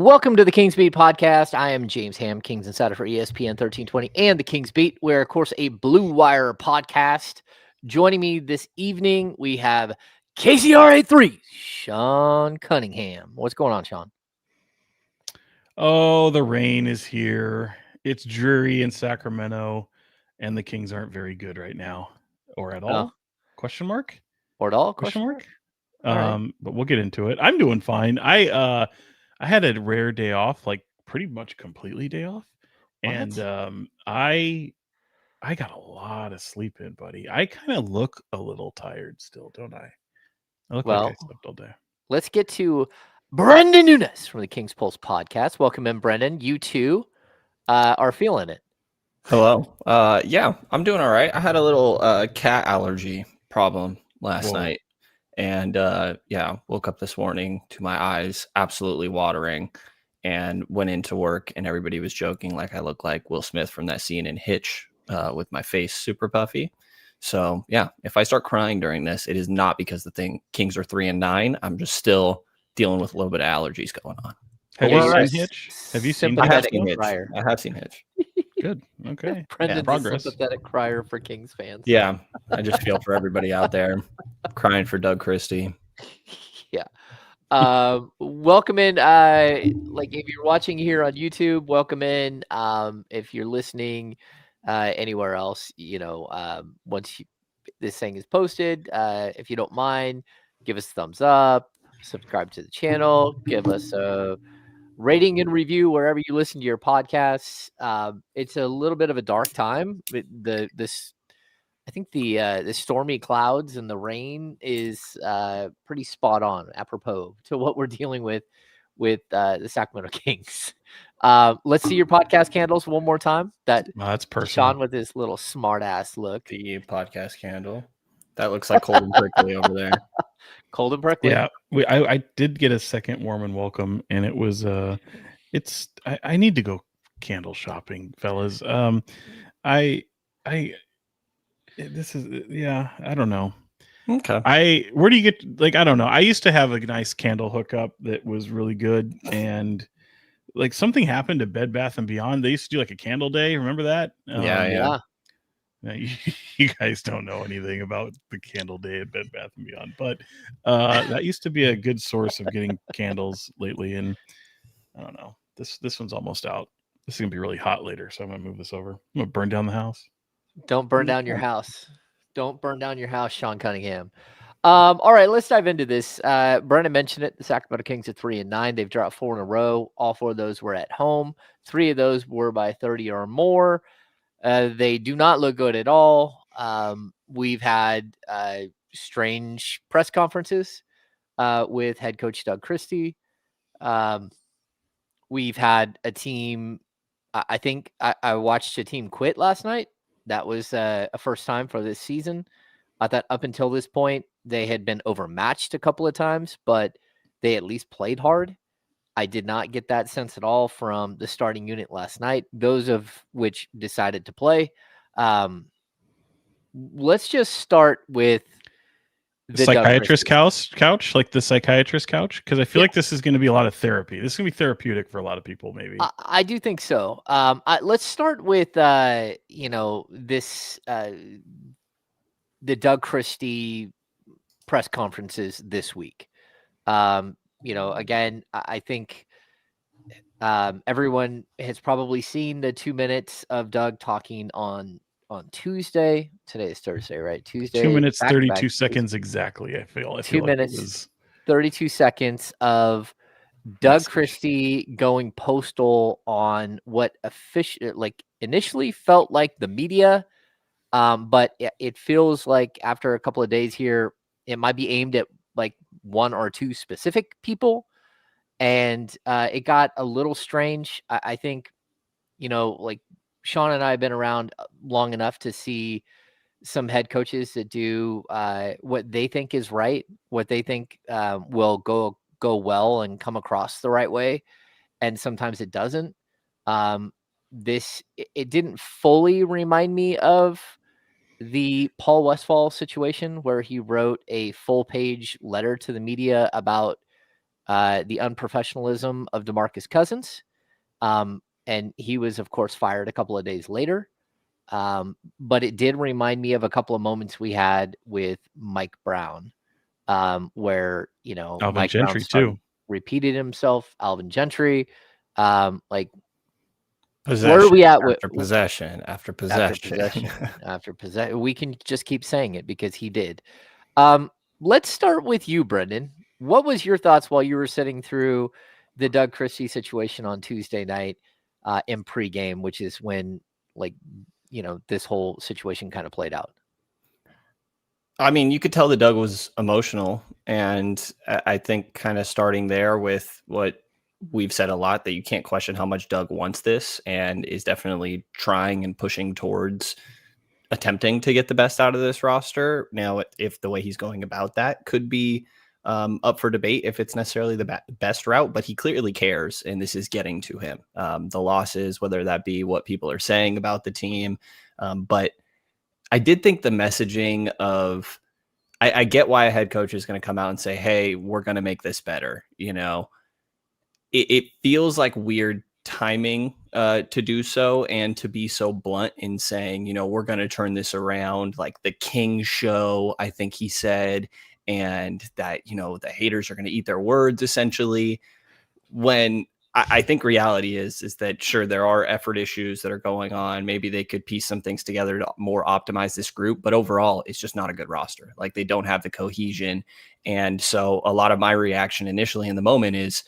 Welcome to the Kings Beat podcast. I am James Ham, Kings Insider for ESPN 1320 and the Kings Beat. We're, of course, a Blue Wire podcast. Joining me this evening, we have KCRA 3, Sean Cunningham. What's going on, Sean? Oh, the rain is here. It's dreary in Sacramento, and the Kings aren't very good right now, or at all? Question mark? Or at all? Question mark? All right. But we'll get into it. I'm doing fine. I had a rare day off, like pretty much completely day off, and I got a lot of sleep in, buddy. I kind of look a little tired still, don't I? I look like I slept all day. Let's get to Brenden Nunes from the Kings Pulse podcast. Welcome in, Brenden. You too are feeling it. Hello. Yeah, I'm doing all right. I had a little cat allergy problem last night. And woke up this morning to my eyes absolutely watering and went into work and everybody was joking like I look like Will Smith from that scene in Hitch with my face super puffy. So, yeah, if I start crying during this, it is not because the Kings are 3-9. I'm just still dealing with a little bit of allergies going on. Have you seen Hitch? Have you seen Hitch? I have seen Hitch. Good. Okay. Brendan's a sympathetic crier for Kings fans. Yeah. I just feel for everybody out there crying for Doug Christie. Yeah. Welcome in. Like if you're watching here on YouTube, welcome in. If you're listening anywhere else, once this thing is posted, if you don't mind, give us a thumbs up, subscribe to the channel, give us a rating and review wherever you listen to your podcasts. It's a little bit of a dark time. I think the stormy clouds and the rain is pretty spot on, apropos to what we're dealing with the Sacramento Kings. Let's see your podcast candles one more time. That's personal. Sean with his little smart ass look. The podcast candle. That looks like cold and prickly over there. Cold and prickly. Yeah, I did get a second warm and welcome, and it was I need to go candle shopping, fellas. I don't know. Okay. Where do you get, like, I don't know. I used to have a nice candle hookup that was really good, and like something happened to Bed Bath and Beyond. They used to do like a candle day. Remember that? Yeah. You guys don't know anything about the candle day at Bed Bath and Beyond, but that used to be a good source of getting candles lately. And I don't know. This one's almost out. This is gonna be really hot later, so I'm gonna move this over. I'm gonna burn down the house. Don't burn down your house. Don't burn down your house, Sean Cunningham. All right, let's dive into this. Brenden mentioned it. The Sacramento Kings are 3-9. They've dropped 4 in a row. All 4 of those were at home. 3 of those were by 30 or more. They do not look good at all. We've had strange press conferences with head coach Doug Christie. We've had a team. I think I watched a team quit last night. That was a first time for this season. I thought up until this point, they had been overmatched a couple of times, but they at least played hard. I did not get that sense at all from the starting unit last night, those of which decided to play. Let's just start with the psychiatrist couch, like the psychiatrist couch, because I feel like this is going to be a lot of therapy. This is going to be therapeutic for a lot of people, maybe. I do think so. Let's start with the Doug Christie press conferences this week. Again, I think everyone has probably seen the 2 minutes of Doug talking on Tuesday. Today is Thursday, right? Tuesday. 2 minutes, 32 seconds exactly. I feel 2 minutes, 32 seconds of Doug Christie going postal on what initially felt like the media, but it feels like after a couple of days here, it might be aimed at like 1 or 2 specific people. And it got a little strange. I think, like Sean and I have been around long enough to see some head coaches that do what they think is right, what they think will go well and come across the right way. And sometimes it doesn't. It didn't fully remind me of the Paul Westphal situation where he wrote a full-page letter to the media about the unprofessionalism of DeMarcus Cousins. And he was, of course, fired a couple of days later. But it did remind me of a couple of moments we had with Mike Brown, where, Alvin Mike Gentry Brown too. repeated himself, Alvin Gentry. Like, Possession where are we at after possession after possession. after possession? We can just keep saying it because he did. Let's start with you, Brenden. What was your thoughts while you were sitting through the Doug Christie situation on Tuesday night in pregame, which is when, this whole situation kind of played out? I mean, you could tell that Doug was emotional, and I think kind of starting there with what we've said a lot, that you can't question how much Doug wants this and is definitely trying and pushing towards attempting to get the best out of this roster. Now, if the way he's going about that could be up for debate, if it's necessarily the best route, but he clearly cares, and this is getting to him. The losses, whether that be what people are saying about the team, but I did think the messaging of, I get why a head coach is going to come out and say, hey, we're going to make this better. It feels like weird timing to do so, and to be so blunt in saying, we're going to turn this around, like the King show, I think he said, and that, the haters are going to eat their words, essentially, when I think reality is that, sure, there are effort issues that are going on. Maybe they could piece some things together to more optimize this group, but overall, it's just not a good roster. Like, they don't have the cohesion. And so a lot of my reaction initially in the moment is,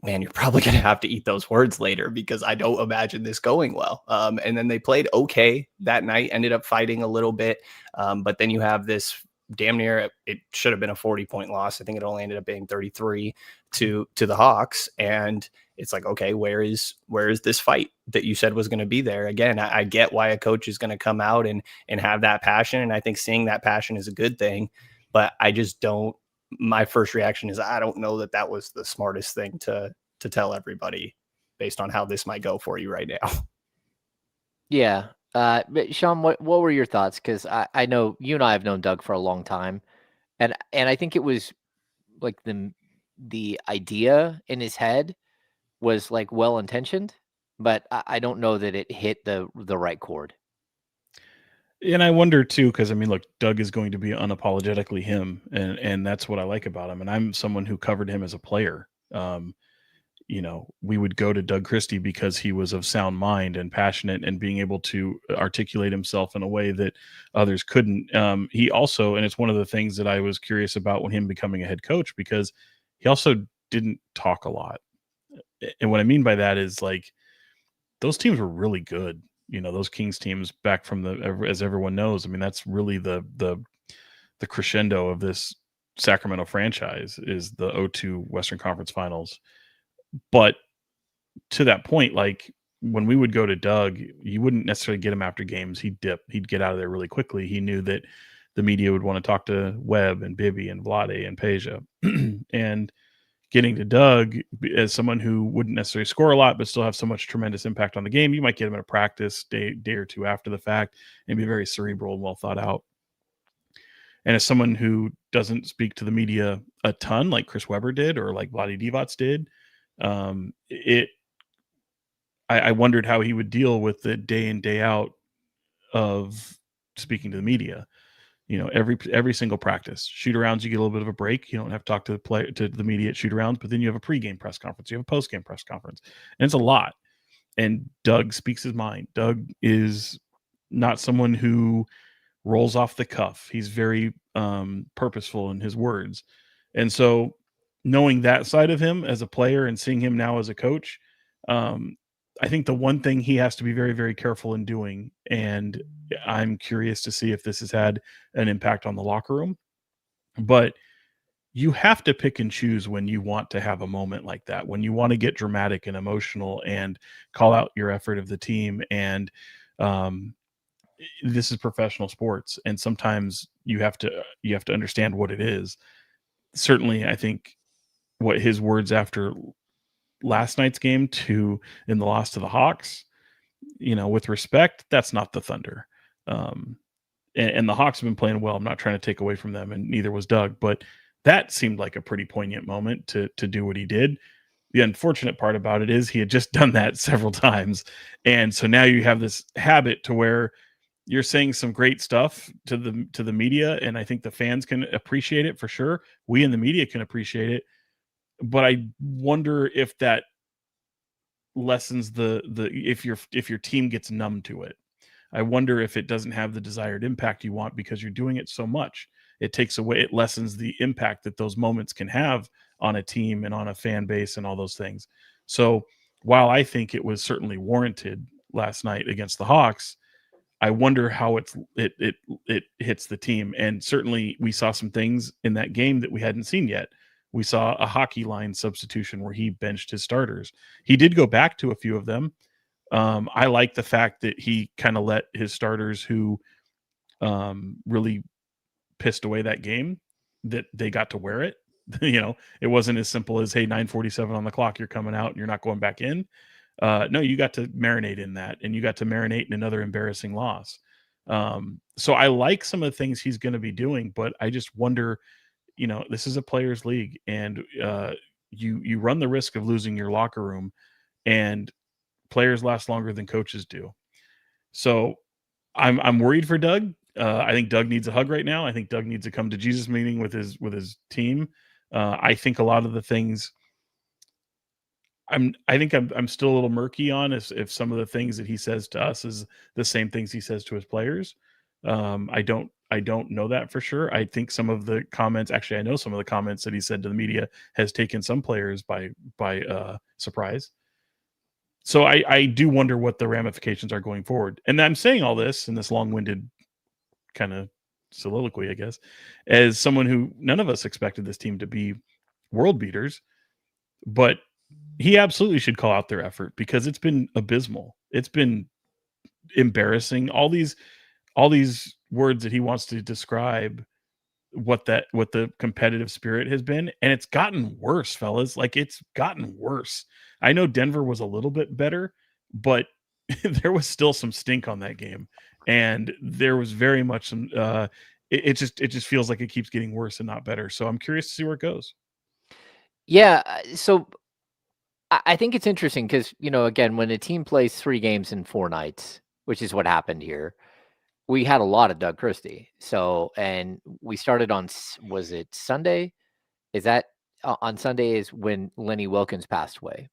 man, you're probably going to have to eat those words later, because I don't imagine this going well. And then they played okay that night, ended up fighting a little bit. But then you have this damn near, it should have been a 40-point loss. I think it only ended up being 33 to the Hawks. And it's like, okay, where is this fight that you said was going to be there? Again, I get why a coach is going to come out and have that passion. And I think seeing that passion is a good thing, but I just don't, my first reaction is, I don't know that was the smartest thing to tell everybody based on how this might go for you right now. Yeah. But Sean, what were your thoughts? Because I know you and I have known Doug for a long time, and I think it was like the idea in his head was like well intentioned, but I don't know that it hit the right chord. And I wonder too, because I mean, look, Doug is going to be unapologetically him, and that's what I like about him. And I'm someone who covered him as a player. We would go to Doug Christie because he was of sound mind and passionate and being able to articulate himself in a way that others couldn't. He also, and it's one of the things that I was curious about when him becoming a head coach, because he also didn't talk a lot. And what I mean by that is, like, those teams were really good. Those Kings teams back from as everyone knows, I mean, that's really the crescendo of this Sacramento franchise is the 0-2 Western Conference Finals. But to that point, like, when we would go to Doug, you wouldn't necessarily get him after games. He'd dip. He'd get out of there really quickly. He knew that the media would want to talk to Webb and Bibby and Vlade and Peja. And getting to Doug as someone who wouldn't necessarily score a lot, but still have so much tremendous impact on the game, you might get him in a practice day or two after the fact and be very cerebral and well thought out. And as someone who doesn't speak to the media a ton, like Chris Webber did, or like Vlade Divac did, I wondered how he would deal with the day in, day out of speaking to the media. Every single practice, shoot arounds, you get a little bit of a break. You don't have to talk to the media at shoot arounds, but then you have a pregame press conference, you have a postgame press conference, and it's a lot. And Doug speaks his mind. Doug is not someone who rolls off the cuff. He's very purposeful in his words. And so knowing that side of him as a player and seeing him now as a coach, I think the one thing he has to be very, very careful in doing, and I'm curious to see if this has had an impact on the locker room, but you have to pick and choose when you want to have a moment like that, when you want to get dramatic and emotional and call out your effort of the team. And this is professional sports, and sometimes you have to understand what it is. Certainly, I think what his words after last night's game in the loss to the Hawks, with respect, that's not the Thunder. And the Hawks have been playing well. I'm not trying to take away from them, and neither was Doug, but that seemed like a pretty poignant moment to do what he did. The unfortunate part about it is he had just done that several times. And so now you have this habit to where you're saying some great stuff to the media, and I think the fans can appreciate it for sure. We in the media can appreciate it, but I wonder if that lessens the if your team gets numb to it. I wonder if it doesn't have the desired impact you want because you're doing it so much. It takes away, it lessens the impact that those moments can have on a team and on a fan base and all those things. So while I think it was certainly warranted last night against the Hawks, I wonder how it hits the team. And certainly we saw some things in that game that we hadn't seen yet. We saw a hockey line substitution where he benched his starters. He did go back to a few of them. I like the fact that he kind of let his starters who really pissed away that game, that they got to wear it. It wasn't as simple as, hey, 9:47 on the clock, you're coming out and you're not going back in. No, you got to marinate in that, and you got to marinate in another embarrassing loss. So I like some of the things he's going to be doing, but I just wonder, this is a players' league, and you run the risk of losing your locker room, and players last longer than coaches do. So I'm worried for Doug. I think Doug needs a hug right now. I think Doug needs to come to Jesus meeting with his team. I think a lot of the things I'm still a little murky on if some of the things that he says to us is the same things he says to his players. I don't know that for sure. I think some of the comments, actually, I know some of the comments that he said to the media has taken some players by surprise. So I do wonder what the ramifications are going forward. And I'm saying all this in this long-winded kind of soliloquy, I guess, as someone who none of us expected this team to be world beaters, but he absolutely should call out their effort because it's been abysmal. It's been embarrassing. All these words that he wants to describe what the competitive spirit has been, and it's gotten worse, fellas. Like, it's gotten worse. I know Denver was a little bit better, but there was still some stink on that game, and there was very much some it just feels like it keeps getting worse and not better. So I'm curious to see where it goes. Yeah, so I think it's interesting because, again, when a team plays 3 games in 4 nights, which is what happened here, we had a lot of Doug Christie. So, and we started on, was it Sunday? Is that on Sunday is when Lenny Wilkens passed away,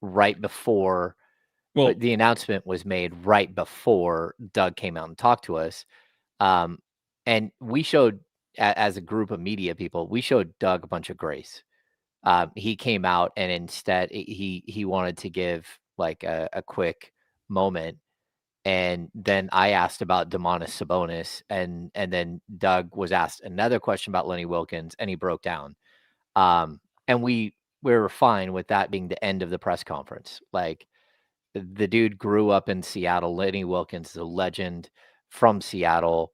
right before the announcement was made, right before Doug came out and talked to us. And we showed, as a group of media people, we showed Doug a bunch of grace. He came out and instead he wanted to give like a quick moment. And then I asked about Domantas Sabonis, and then Doug was asked another question about Lenny Wilkens, and he broke down. And we were fine with that being the end of the press conference. Like, the dude grew up in Seattle. Lenny Wilkens is a legend from Seattle.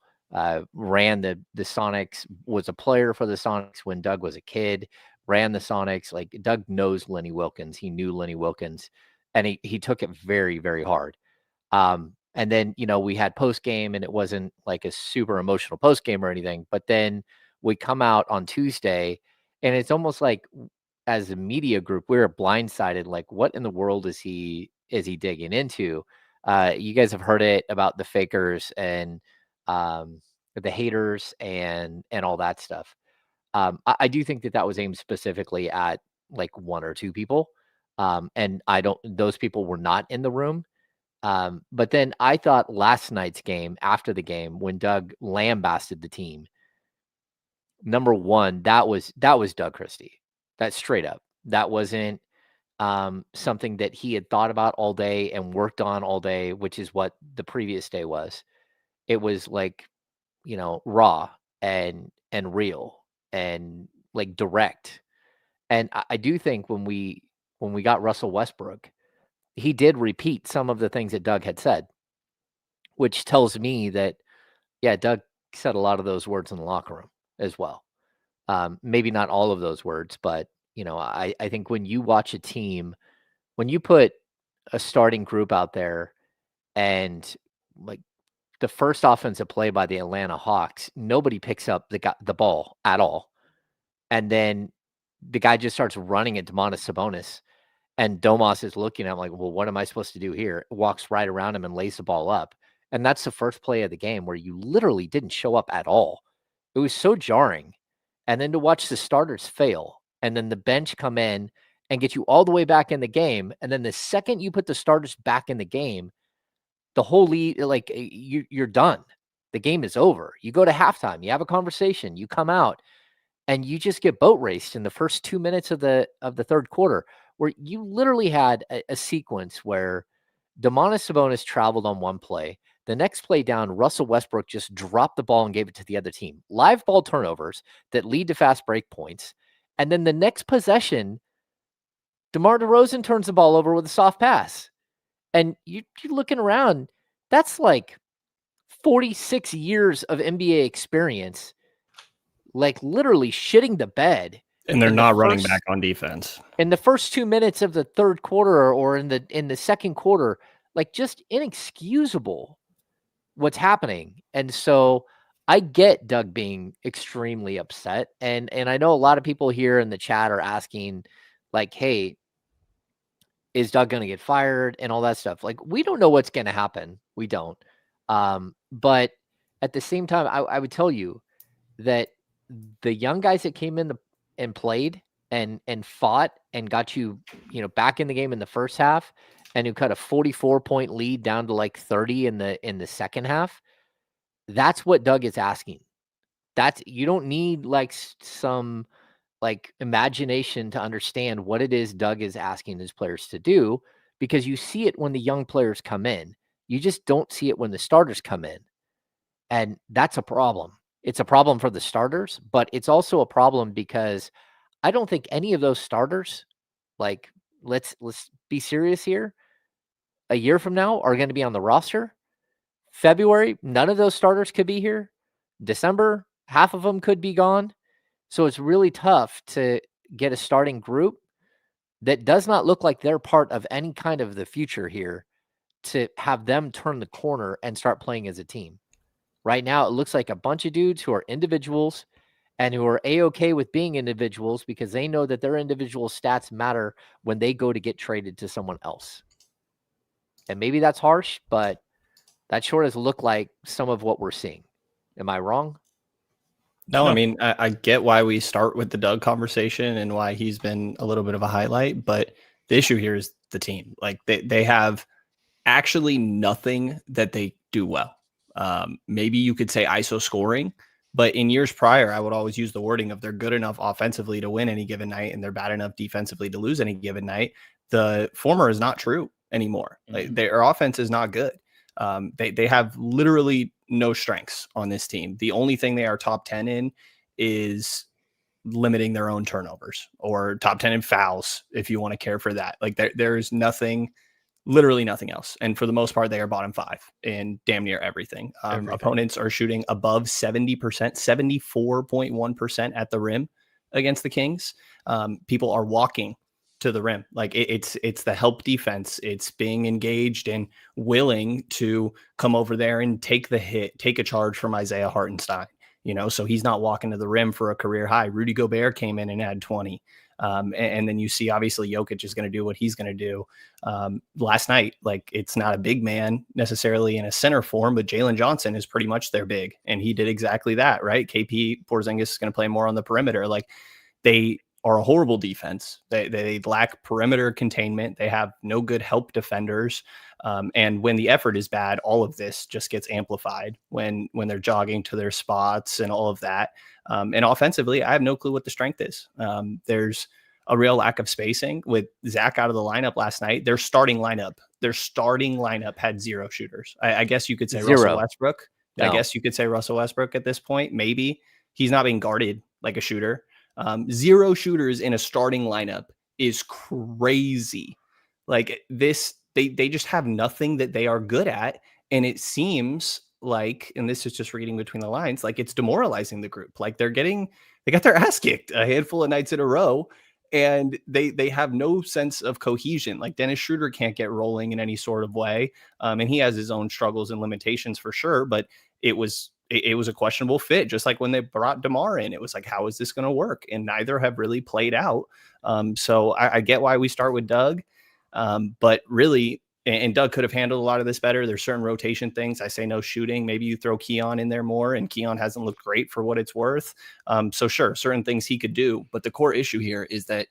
Ran the Sonics, was a player for the Sonics when Doug was a kid. Ran the Sonics. Like, Doug knows Lenny Wilkens. He knew Lenny Wilkens, and he took it very, very hard. And then, we had post game, and it wasn't like a super emotional post game or anything. But then we come out on Tuesday, and it's almost like, as a media group, we were blindsided. Like, what in the world is he digging into? You guys have heard it about the fakers and the haters and all that stuff. I do think that was aimed specifically at like 1 or 2 people. And those people were not in the room. But then I thought last night's game, after the game, when Doug lambasted the team, number one, that was Doug Christie. That's straight up. That wasn't something that he had thought about all day and worked on all day, which is what the previous day was. It was like, raw and real and like direct. And I do think when we got Russell Westbrook, he did repeat some of the things that Doug had said, which tells me that, yeah, Doug said a lot of those words in the locker room as well. Maybe not all of those words, but, I think when you watch a team, when you put a starting group out there and like the first offensive play by the Atlanta Hawks, nobody picks up the ball at all. And then the guy just starts running at Domantas Sabonis. And Domas is looking at him like, well, what am I supposed to do here? Walks right around him and lays the ball up. And that's the first play of the game where you literally didn't show up at all. It was so jarring. And then to watch the starters fail and then the bench come in and get you all the way back in the game. And then the second you put the starters back in the game, the whole lead, like you're done. The game is over. You go to halftime, you have a conversation, you come out, and you just get boat raced in the first 2 minutes of the third quarter, where you literally had a sequence where Domantas Sabonis traveled on one play. The next play down, Russell Westbrook just dropped the ball and gave it to the other team. Live ball turnovers that lead to fast break points. And then the next possession, DeMar DeRozan turns the ball over with a soft pass. And you're looking around, that's like 46 years of NBA experience, like literally shitting the bed. And they're not running back on defense. In the first 2 minutes of the third quarter or in the second quarter, like just inexcusable what's happening. And so I get Doug being extremely upset. And I know a lot of people here in the chat are asking like, hey, is Doug going to get fired and all that stuff? Like, we don't know what's going to happen. We don't. But at the same time, I would tell you that the young guys that came in and played and fought and got you, back in the game in the first half and who cut a 44-point lead down to like 30 in the second half. That's what Doug is asking. You don't need like some like imagination to understand what it is Doug is asking his players to do, because you see it when the young players come in. You just don't see it when the starters come in. And that's a problem. It's a problem for the starters, but it's also a problem because I don't think any of those starters, like let's be serious here, a year from now are going to be on the roster. February, none of those starters could be here. December, half of them could be gone. So it's really tough to get a starting group that does not look like they're part of any kind of the future here to have them turn the corner and start playing as a team. Right now, it looks like a bunch of dudes who are individuals and who are A-okay with being individuals because they know that their individual stats matter when they go to get traded to someone else. And maybe that's harsh, but that sure does look like some of what we're seeing. Am I wrong? No, I mean, I get why we start with the Doug conversation and why he's been a little bit of a highlight, but the issue here is the team. Like they have actually nothing that they do well. Maybe you could say ISO scoring, but in years prior, I would always use the wording of they're good enough offensively to win any given night and they're bad enough defensively to lose any given night. The former is not true anymore. Mm-hmm. Like their offense is not good. They have literally no strengths on this team. The only thing they are top 10 in is limiting their own turnovers, or top 10 in fouls, if you want to care for that. Like there is nothing, literally nothing else. And for the most part, they are bottom 5 in damn near everything. Opponents are shooting above 70%, 74.1% at the rim against the Kings. People are walking to the rim. Like it's the help defense. It's being engaged and willing to come over there and take the hit, take a charge from Isaiah Hartenstein, so he's not walking to the rim for a career high. Rudy Gobert came in and had 20. And then you see, obviously, Jokic is going to do what he's going to do. Last night, like it's not a big man necessarily in a center form, but Jalen Johnson is pretty much their big. And he did exactly that, right? KP Porzingis is going to play more on the perimeter. Like they are a horrible defense. They lack perimeter containment. They have no good help defenders. And when the effort is bad, all of this just gets amplified when they're jogging to their spots and all of that. And offensively, I have no clue what the strength is. There's a real lack of spacing with Zach out of the lineup last night. Their starting lineup had 0 shooters. I guess you could say 0. Russell Westbrook. No. I guess you could say Russell Westbrook at this point. Maybe he's not being guarded like a shooter. 0 shooters in a starting lineup is crazy. Like this, they just have nothing that they are good at. And it seems like, and this is just reading between the lines, like it's demoralizing the group. Like they got their ass kicked a handful of nights in a row, and they have no sense of cohesion. Like Dennis Shruder can't get rolling in any sort of way. And he has his own struggles and limitations for sure, but it was it was a questionable fit, just like when they brought DeMar in. It was like, how is this going to work? And neither have really played out. So I get why we start with Doug, but really, and Doug could have handled a lot of this better. There's certain rotation things. I say no shooting. Maybe you throw Keon in there more, and Keon hasn't looked great for what it's worth. So sure, certain things he could do. But the core issue here is that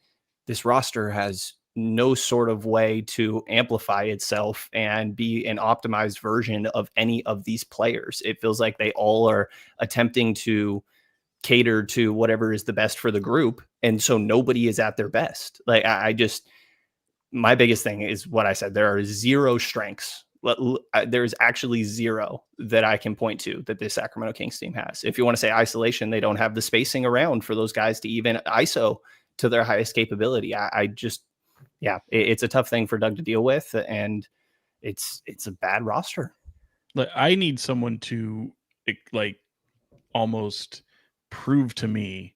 this roster has no sort of way to amplify itself and be an optimized version of any of these players. It feels like they all are attempting to cater to whatever is the best for the group. And so nobody is at their best. Like my biggest thing is what I said. There are zero strengths. There's actually zero that I can point to that this Sacramento Kings team has. If you want to say isolation, they don't have the spacing around for those guys to even ISO to their highest capability. It's a tough thing for Doug to deal with, and it's a bad roster. Like, I need someone to like almost prove to me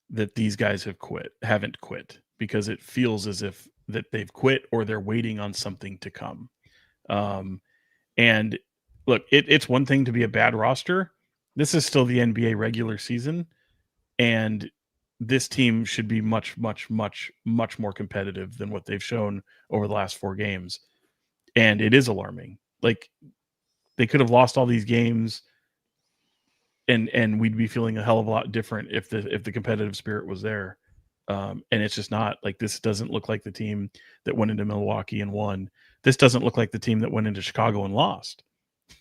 that these guys haven't quit, because it feels as if that they've quit or they're waiting on something to come. And look, it's one thing to be a bad roster. This is still the NBA regular season, and this team should be much, much, much, much more competitive than what they've shown over the last 4 games. And it is alarming. Like, they could have lost all these games, and we'd be feeling a hell of a lot different if the competitive spirit was there. And it's just not. Like, this doesn't look like the team that went into Milwaukee and won. This doesn't look like the team that went into Chicago and lost.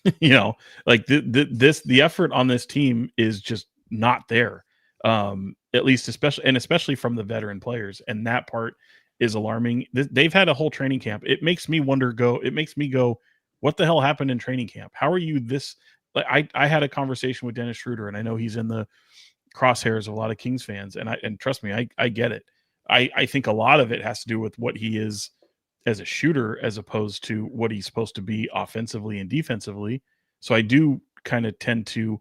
Like the effort on this team is just not there. At least especially from the veteran players. And that part is alarming. They've had a whole training camp. It makes me go, what the hell happened in training camp? How are you this? Like, I had a conversation with Dennis Shruder, and I know he's in the crosshairs of a lot of Kings fans. And trust me, I get it. I think a lot of it has to do with what he is as a shooter, as opposed to what he's supposed to be offensively and defensively. So I do kind of tend to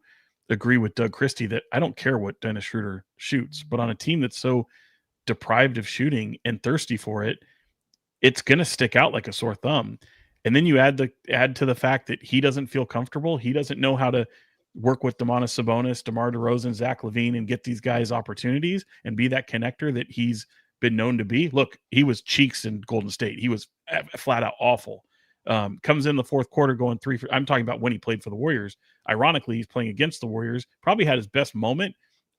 agree with Doug Christie that I don't care what Dennis Shruder shoots, but on a team that's so deprived of shooting and thirsty for it, it's going to stick out like a sore thumb. And then you add to the fact that he doesn't feel comfortable. He doesn't know how to work with Domantas Sabonis, DeMar DeRozan, Zach LaVine, and get these guys opportunities and be that connector that he's been known to be. Look, he was cheeks in Golden State. He was flat out awful. Comes in the fourth quarter going 3 for, I'm talking about when he played for the Warriors. Ironically, he's playing against the Warriors. Probably had his best moment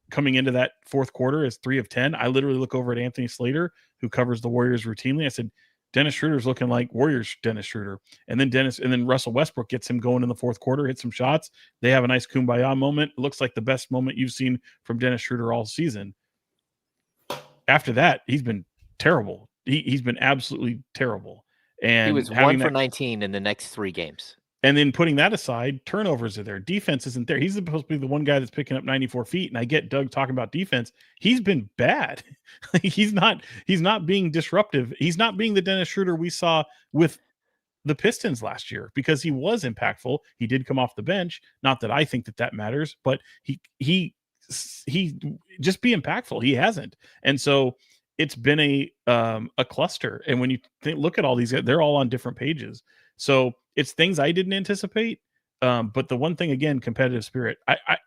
coming into that fourth quarter as 3 of 10. I literally look over at Anthony Slater, who covers the Warriors routinely. I said, Dennis Schroeder's looking like Warriors Dennis Schroeder. And then Russell Westbrook gets him going in the fourth quarter, hits some shots. They have a nice kumbaya moment. It looks like the best moment you've seen from Dennis Schroeder all season. After that, he's been terrible. He's been absolutely terrible. And he was 1 for 19 in the next 3 games. And then putting that aside, turnovers are there. Defense isn't there. He's supposed to be the one guy that's picking up 94 feet. And I get Doug talking about defense. He's been bad. He's not being disruptive. He's not being the Dennis Schroeder we saw with the Pistons last year, because he was impactful. He did come off the bench. Not that I think that matters, but he just be impactful. He hasn't. And so it's been a cluster. And when you look at all these, they're all on different pages. So it's things I didn't anticipate. But the one thing, again, competitive spirit.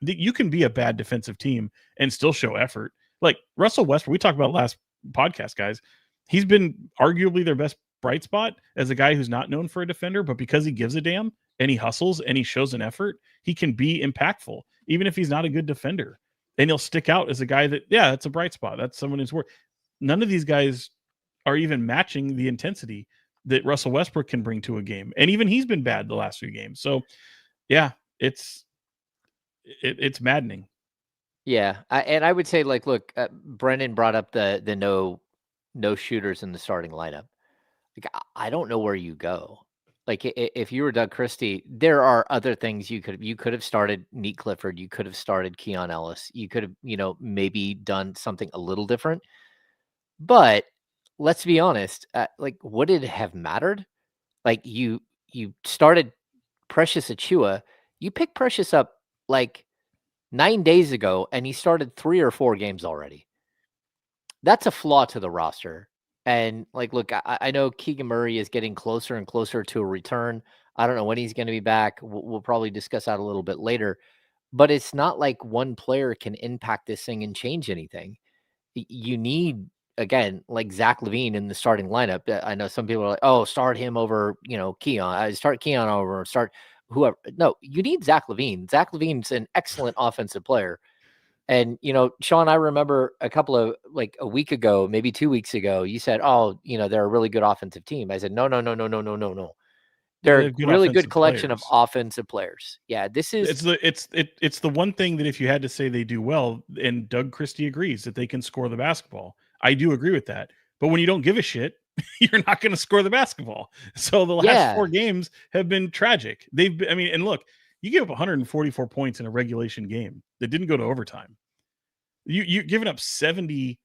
You can be a bad defensive team and still show effort. Like Russell Westbrook, we talked about last podcast, guys. He's been arguably their best bright spot as a guy who's not known for a defender, but because he gives a damn and he hustles and he shows an effort, he can be impactful, even if he's not a good defender. And he'll stick out as a guy that, yeah, that's a bright spot. That's someone who's worth. None of these guys are even matching the intensity that Russell Westbrook can bring to a game. And even he's been bad the last few games. So yeah, it's maddening. Yeah. I would say, like, look, Brenden brought up the no shooters in the starting lineup. Like, I don't know where you go. Like, if you were Doug Christie, there are other things you could have started Neat Clifford. You could have started Keon Ellis. You could have, maybe done something a little different. But let's be honest, like, would it have mattered? Like, you started Precious Achiuwa. You picked Precious up like 9 days ago, and he started 3 or 4 games already. That's a flaw to the roster. And, like, look, I know Keegan Murray is getting closer and closer to a return. I don't know when he's going to be back. We'll probably discuss that a little bit later. but it's not like one player can impact this thing and change anything. You need, again, like Zach LaVine in the starting lineup. I know some people are like, oh, start him over, Keon. I start Keon over, start whoever. No, you need Zach LaVine. Zach LaVine's an excellent offensive player. And, Sean, I remember a week ago, maybe 2 weeks ago, you said, oh, they're a really good offensive team. I said, no, no, no, no, no, no, no, no. They're They a have good really good offensive collection of players. offensive players. Yeah, this is It's the one thing that if you had to say they do well, and Doug Christie agrees that they can score the basketball. I do agree with that. But when you don't give a shit, you're not going to score the basketball. So the last 4 games have been tragic. And look, you gave up 144 points in a regulation game that didn't go to overtime. You're giving up 70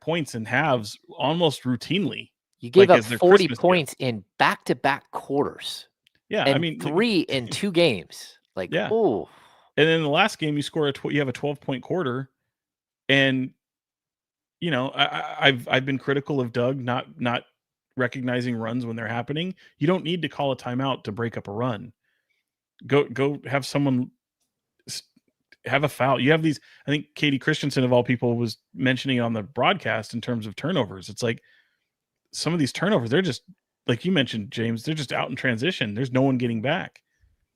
points in halves almost routinely. You gave up 40 Christmas points gift. in back-to-back quarters. Yeah, and 3 in 2 games. Yeah. Oh. And then the last game, you have a 12-point quarter, and I've been critical of Doug not recognizing runs when they're happening. You don't need to call a timeout to break up a run. Go have someone have a foul. You have these. I think Katie Christensen of all people was mentioning on the broadcast in terms of turnovers. It's like some of these turnovers, they're just like you mentioned, James. They're just out in transition. There's no one getting back.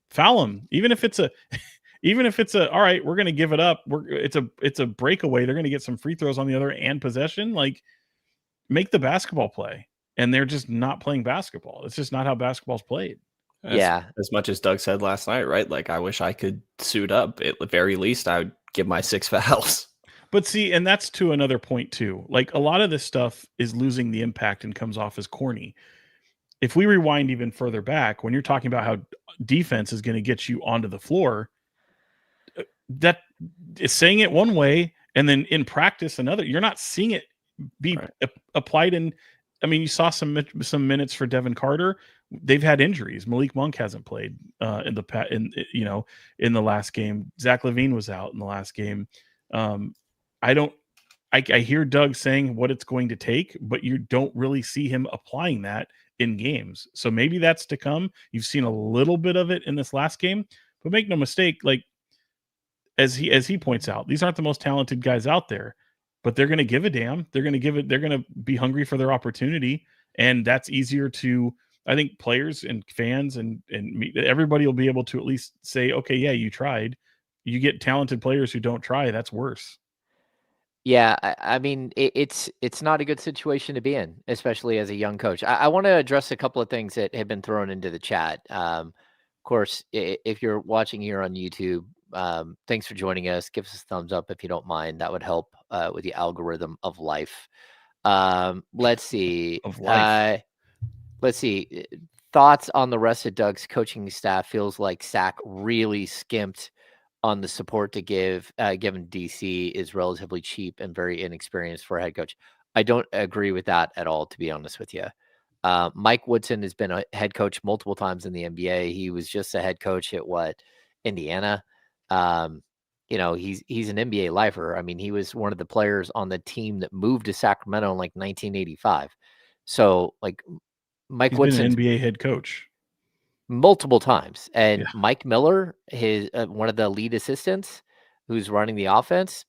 Foul them, even if it's a all right, we're going to give it up. It's a breakaway. They're going to get some free throws on the other and possession. Like, make the basketball play. And they're just not playing basketball. It's just not how basketball's played. As much as Doug said last night, right? Like, I wish I could suit up. At the very least, I would give my 6 fouls. But see, and that's to another point too. Like, a lot of this stuff is losing the impact and comes off as corny. If we rewind even further back, when you're talking about how defense is going to get you onto the floor, that is saying it one way, and then in practice another. You're not seeing it be applied in. I mean, you saw some minutes for Devin Carter. They've had injuries. Malik Monk hasn't played in the last game. Zach LaVine was out in the last game. I hear Doug saying what it's going to take, but you don't really see him applying that in games. So maybe that's to come. You've seen a little bit of it in this last game, but make no mistake, like as he points out, these aren't the most talented guys out there, but they're going to give a damn. They're going to be hungry for their opportunity. And that's easier to, I think, players and fans and everybody will be able to at least say, okay, yeah, you tried. You get talented players who don't try. That's worse. Yeah, I mean, it's not a good situation to be in, especially as a young coach. I want to address a couple of things that have been thrown into the chat. Of course, if you're watching here on YouTube, thanks for joining us. Give us a thumbs up if you don't mind. That would help with the algorithm of life. Let's see. Of life. Let's see. Thoughts on the rest of Doug's coaching staff? Feels like Sac really skimped on the support to give, given DC is relatively cheap and very inexperienced for a head coach. I don't agree with that at all, to be honest with you. Mike Woodson has been a head coach multiple times in the NBA. He was just a head coach at Indiana. He's an NBA lifer. I mean, he was one of the players on the team that moved to Sacramento in like 1985. So like Mike Woodson, an NBA head coach multiple times. And Mike Miller, his one of the lead assistants who's running the offense,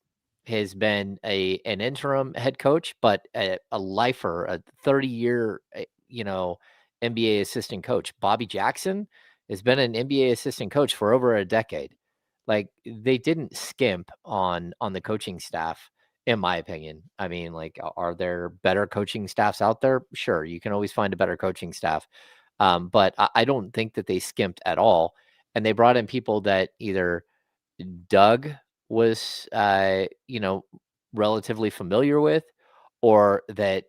has been an interim head coach, but a lifer, a 30-year, NBA assistant coach. Bobby Jackson has been an NBA assistant coach for over a decade. Like, they didn't skimp on the coaching staff, in my opinion. I mean, like, are there better coaching staffs out there? Sure, you can always find a better coaching staff. But I don't think that they skimped at all. And they brought in people that either Doug was, relatively familiar with, or that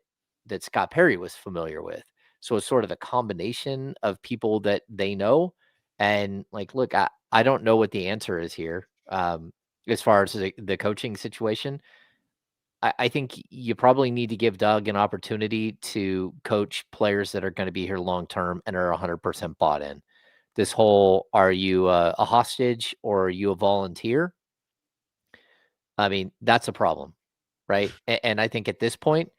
Scott Perry was familiar with. So it's sort of a combination of people that they know. And like, look, I don't know what the answer is here. As far as the coaching situation, I think you probably need to give Doug an opportunity to coach players that are going to be here long term and are 100% bought in. This whole, are you a hostage or are you a volunteer? I mean, that's a problem, right? And I think at this point,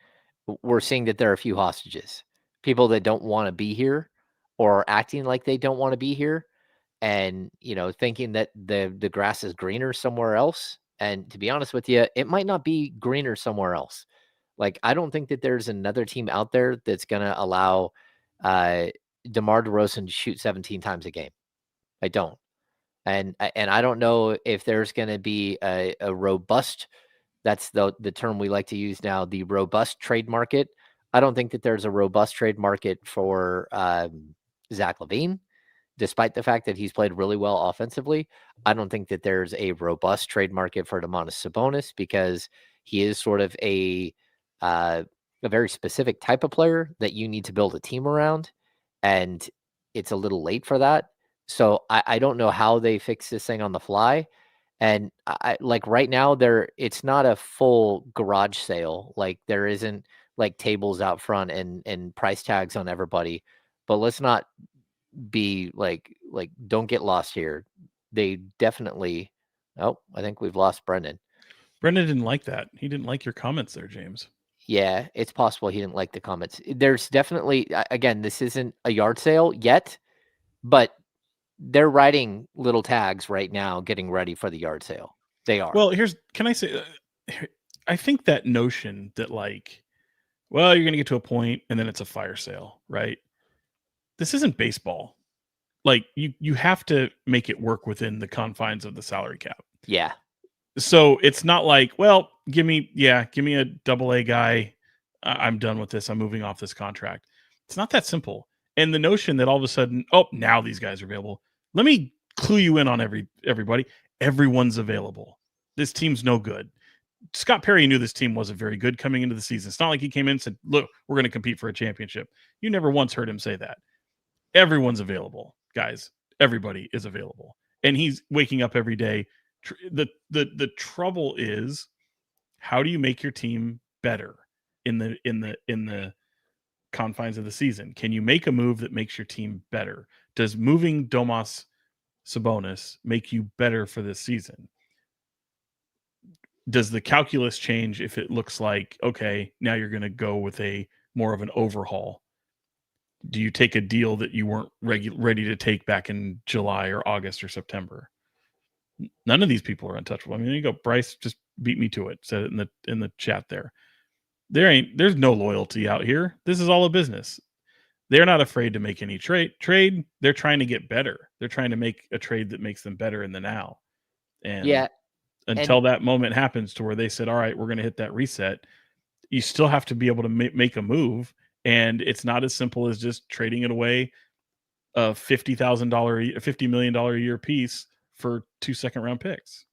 we're seeing that there are a few hostages, people that don't want to be here or are acting like they don't want to be here. and, thinking that the grass is greener somewhere else. And to be honest with you, it might not be greener somewhere else. Like, I don't think that there's another team out there that's going to allow uh, DeMar DeRozan to shoot 17 times a game. I don't. And I don't know if there's going to be a robust, that's the term we like to use now, the robust trade market. I don't think that there's a robust trade market for Zach LaVine, despite the fact that he's played really well offensively. I don't think that there's a robust trade market for Domantas Sabonis because he is sort of a very specific type of player that you need to build a team around, and it's a little late for that. So I don't know how they fix this thing on the fly. And I like right now it's not a full garage sale. Like there isn't like tables out front and price tags on everybody. But let's not be like don't get lost here. They definitely I think we've lost Brenden. Brenden didn't like that. He didn't like your comments there, James. Yeah, it's possible he didn't like the comments. There's definitely, again, this isn't a yard sale yet, but they're writing little tags right now, getting ready for the yard sale. They are. Well, can I say, I think that notion that like, well, you're going to get to a point and then it's a fire sale, right? This isn't baseball. Like you have to make it work within the confines of the salary cap. Yeah. So it's not like, well, give me a AA guy. I'm done with this. I'm moving off this contract. It's not that simple. And the notion that all of a sudden, now these guys are available. Let me clue you in on everybody. Everyone's available. This team's no good. Scott Perry knew this team wasn't very good coming into the season. It's not like he came in and said, look, we're going to compete for a championship. You never once heard him say that. Everyone's available, guys. Everybody is available. And he's waking up every day. The trouble is, how do you make your team better in the confines of the season? Can you make a move that makes your team better? Does moving Domas Sabonis make you better for this season? Does the calculus change if it looks like, okay, now you're going to go with a more of an overhaul? Do you take a deal that you weren't ready to take back in July or August or September? None of these people are untouchable. I mean, there you go. Bryce just beat me to it. Said it in the chat there. There's no loyalty out here. This is all a business. They're not afraid to make any trade. They're trying to get better. They're trying to make a trade that makes them better in the now. And until that moment happens to where they said, all right, we're going to hit that reset, you still have to be able to make a move. And it's not as simple as just trading it away a $50 million a year piece for 2 second-round picks.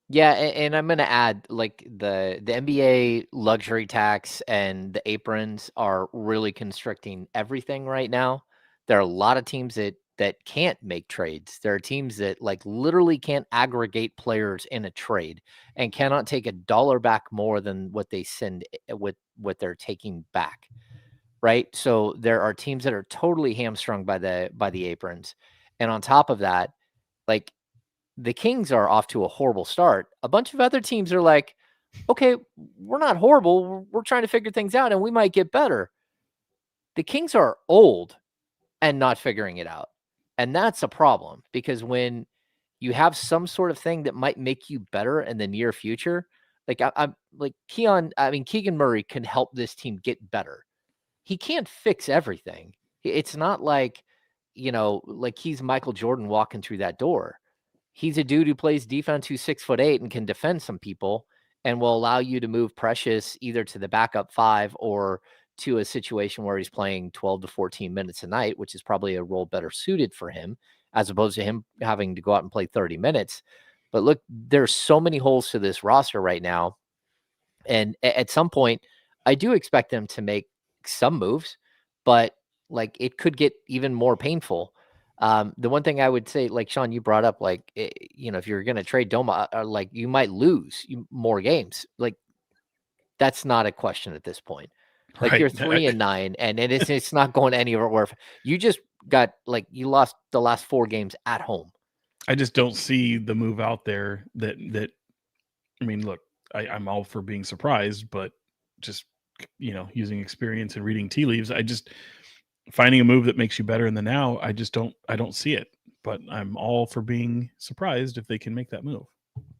Yeah, and I'm going to add, like, the NBA luxury tax and the aprons are really constricting everything right now. There are a lot of teams that can't make trades. There are teams that like literally can't aggregate players in a trade and cannot take $1 back more than what they send with what they're taking back. Right? So there are teams that are totally hamstrung by the aprons. And on top of that, like, the Kings are off to a horrible start. A bunch of other teams are like, okay, we're not horrible. We're trying to figure things out and we might get better. The Kings are old and not figuring it out. And that's a problem, because when you have some sort of thing that might make you better in the near future, like I'm like Keegan Murray can help this team get better. He can't fix everything. It's not like, like he's Michael Jordan walking through that door. He's a dude who plays defense, who's 6'8" and can defend some people and will allow you to move Precious either to the backup 5 or to a situation where he's playing 12 to 14 minutes a night, which is probably a role better suited for him as opposed to him having to go out and play 30 minutes. But look, there's so many holes to this roster right now. And at some point, I do expect them to make some moves, but like it could get even more painful. The one thing I would say, like Sean, you brought up, like, if you're going to trade Doma, like you might lose more games. Like that's not a question at this point. Like you're 3-9 and it's not going anywhere. You just got, like, you lost the last 4 games at home. I just don't see the move out there that, I mean, look, I'm all for being surprised, but just, using experience and reading tea leaves, finding a move that makes you better in the now, I don't see it. but I'm all for being surprised if they can make that move.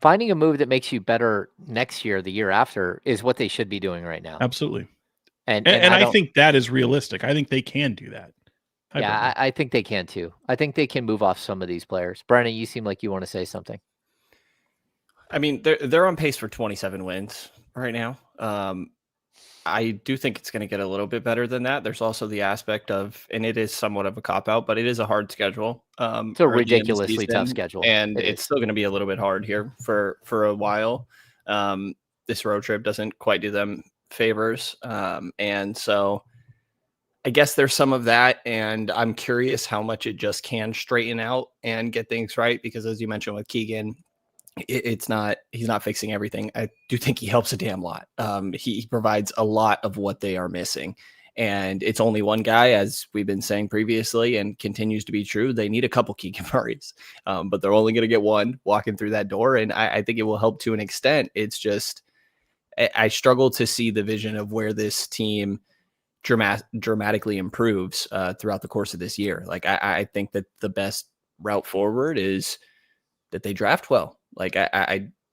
Finding a move that makes you better next year, the year after, is what they should be doing right now. Absolutely. And I think that is realistic. I think they can do that. I think they can too. I think they can move off some of these players. Brenden, you seem like you want to say something. I mean, they're on pace for 27 wins right now. I do think it's going to get a little bit better than that. There's also the aspect of, and it is somewhat of a cop-out, but it is a hard schedule. It's a ridiculously tough schedule. And it's still going to be a little bit hard here for a while. This road trip doesn't quite do them favors. And so I guess there's some of that. And I'm curious how much it just can straighten out and get things right. Because as you mentioned with Keegan, he's not fixing everything. I do think he helps a damn lot. He provides a lot of what they are missing, and it's only one guy, as we've been saying previously, and continues to be true. They need a couple Keegan Murrays, but they're only going to get one walking through that door, and I think it will help to an extent. It's just I struggle to see the vision of where this team dramatically improves throughout the course of this year. Like I think that the best route forward is that they draft well. Like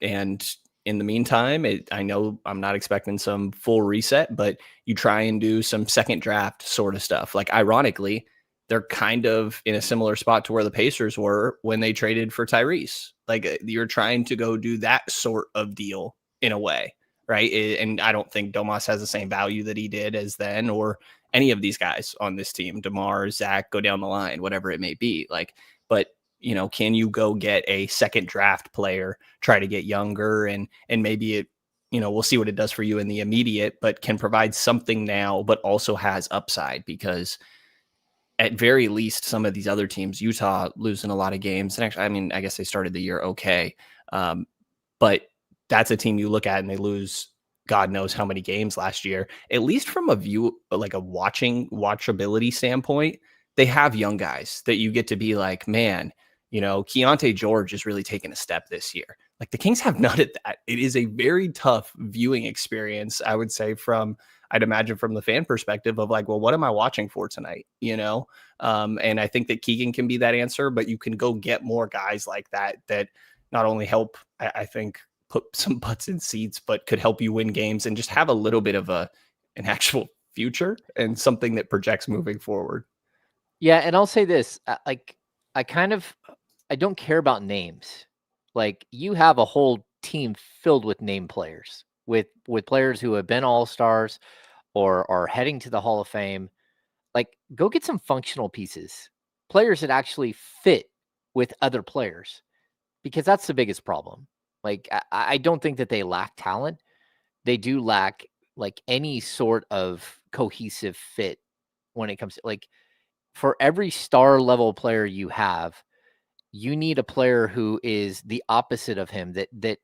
and in the meantime, I know I'm not expecting some full reset, but you try and do some second draft sort of stuff. Like ironically, they're kind of in a similar spot to where the Pacers were when they traded for Tyrese. Like you're trying to go do that sort of deal in a way, right? And I don't think Domas has the same value that he did as then, or any of these guys on this team, DeMar, Zach, go down the line, whatever it may be. Like, but can you go get a second draft player, try to get younger and maybe it, we'll see what it does for you in the immediate, but can provide something now, but also has upside, because at very least some of these other teams, Utah losing a lot of games. And actually, I mean, I guess they started the year okay. But that's a team you look at and they lose God knows how many games last year, at least from a view, like a watchability standpoint. They have young guys that you get to be like, man, Keontae George is really taking a step this year. Like the Kings have none of that. It is a very tough viewing experience, I would say, I'd imagine from the fan perspective of like, well, what am I watching for tonight? And I think that Keegan can be that answer, but you can go get more guys like that not only help, I think, put some butts in seats, but could help you win games and just have a little bit of an actual future and something that projects moving forward. Yeah. And I'll say this, I don't care about names. Like you have a whole team filled with name players, with players who have been all-stars or are heading to the Hall of Fame. Like go get some functional pieces, players that actually fit with other players, because that's the biggest problem. Like I don't think that they lack talent. They do lack like any sort of cohesive fit when it comes to like, for every star level player you have, you need a player who is the opposite of him, that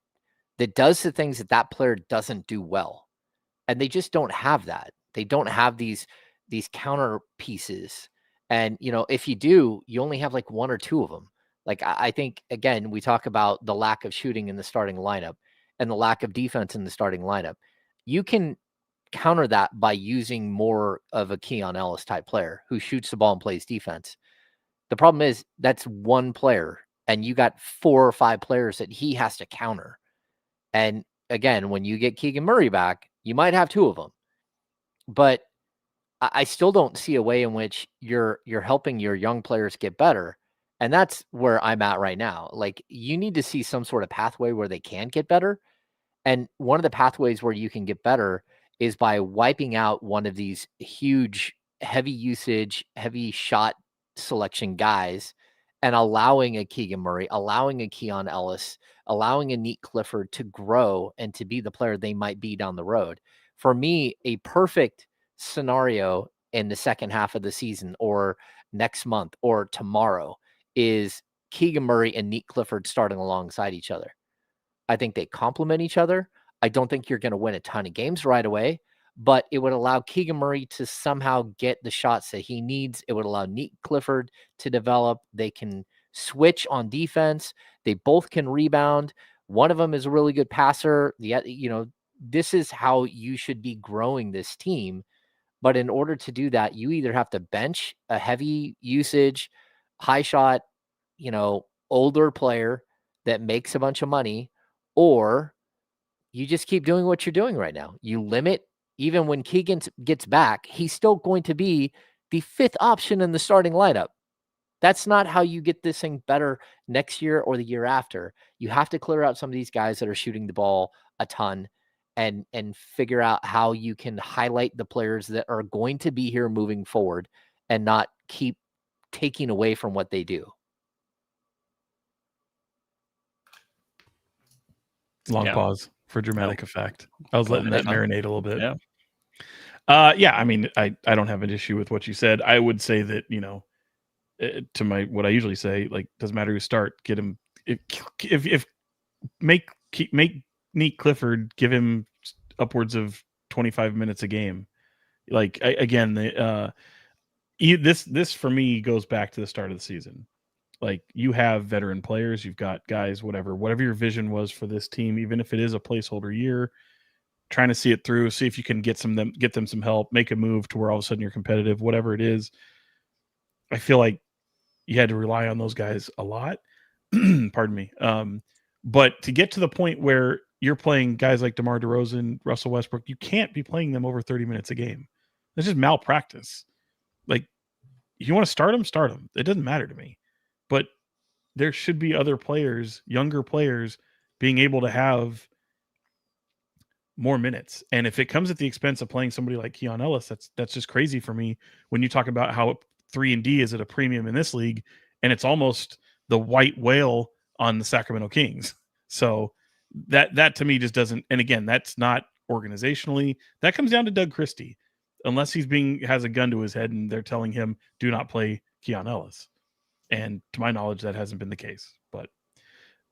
does the things that player doesn't do well. And they just don't have that. They don't have these counter pieces. And, if you do, you only have like one or two of them. Like, I think, again, we talk about the lack of shooting in the starting lineup and the lack of defense in the starting lineup. You can counter that by using more of a Keon Ellis type player who shoots the ball and plays defense. The problem is that's one player and you got 4 or 5 players that he has to counter. And again, when you get Keegan Murray back, you might have 2 of them, but I still don't see a way in which you're helping your young players get better. And that's where I'm at right now. Like you need to see some sort of pathway where they can get better. And one of the pathways where you can get better is by wiping out one of these huge, heavy usage, heavy shot selection guys and allowing a Keegan Murray, allowing a Keon Ellis, allowing a Neat Clifford to grow and to be the player they might be down the road. For me, a perfect scenario in the second half of the season or next month or tomorrow is Keegan Murray and Neat Clifford starting alongside each other. I think they complement each other. I don't think you're going to win a ton of games right away, but it would allow Keegan Murray to somehow get the shots that he needs. It would allow Neat Clifford to develop. They can switch on defense. They both can rebound. One of them is a really good passer. This is how you should be growing this team. But in order to do that, you either have to bench a heavy usage, high shot older player that makes a bunch of money, or you just keep doing what you're doing right now. You limit, even when Keegan gets back, he's still going to be the 5th option in the starting lineup. That's not how you get this thing better next year or the year after. You have to clear out some of these guys that are shooting the ball a ton and figure out how you can highlight the players that are going to be here moving forward and not keep taking away from what they do. Long pause for dramatic effect. I was letting that marinate a little bit. Yeah. I mean, I don't have an issue with what you said. I would say that, to what I usually say, like, doesn't matter who start, get him. If make Nick Clifford, give him upwards of 25 minutes a game. Like, this for me goes back to the start of the season. Like, you have veteran players, you've got guys, whatever your vision was for this team, even if it is a placeholder year, trying to see it through, see if you can get them some help, make a move to where all of a sudden you're competitive, whatever it is. I feel like you had to rely on those guys a lot. Pardon me. But to get to the point where you're playing guys like DeMar DeRozan, Russell Westbrook, you can't be playing them over 30 minutes a game. That's just malpractice. Like, if you want to start them. It doesn't matter to me. But there should be other players, younger players, being able to have more minutes. And if it comes at the expense of playing somebody like Keon Ellis, that's just crazy for me when you talk about how 3-and-D is at a premium in this league, and it's almost the white whale on the Sacramento Kings. So that to me just doesn't, and again, that's not organizationally, that comes down to Doug Christie, unless has a gun to his head and they're telling him, do not play Keon Ellis. And to my knowledge, that hasn't been the case, but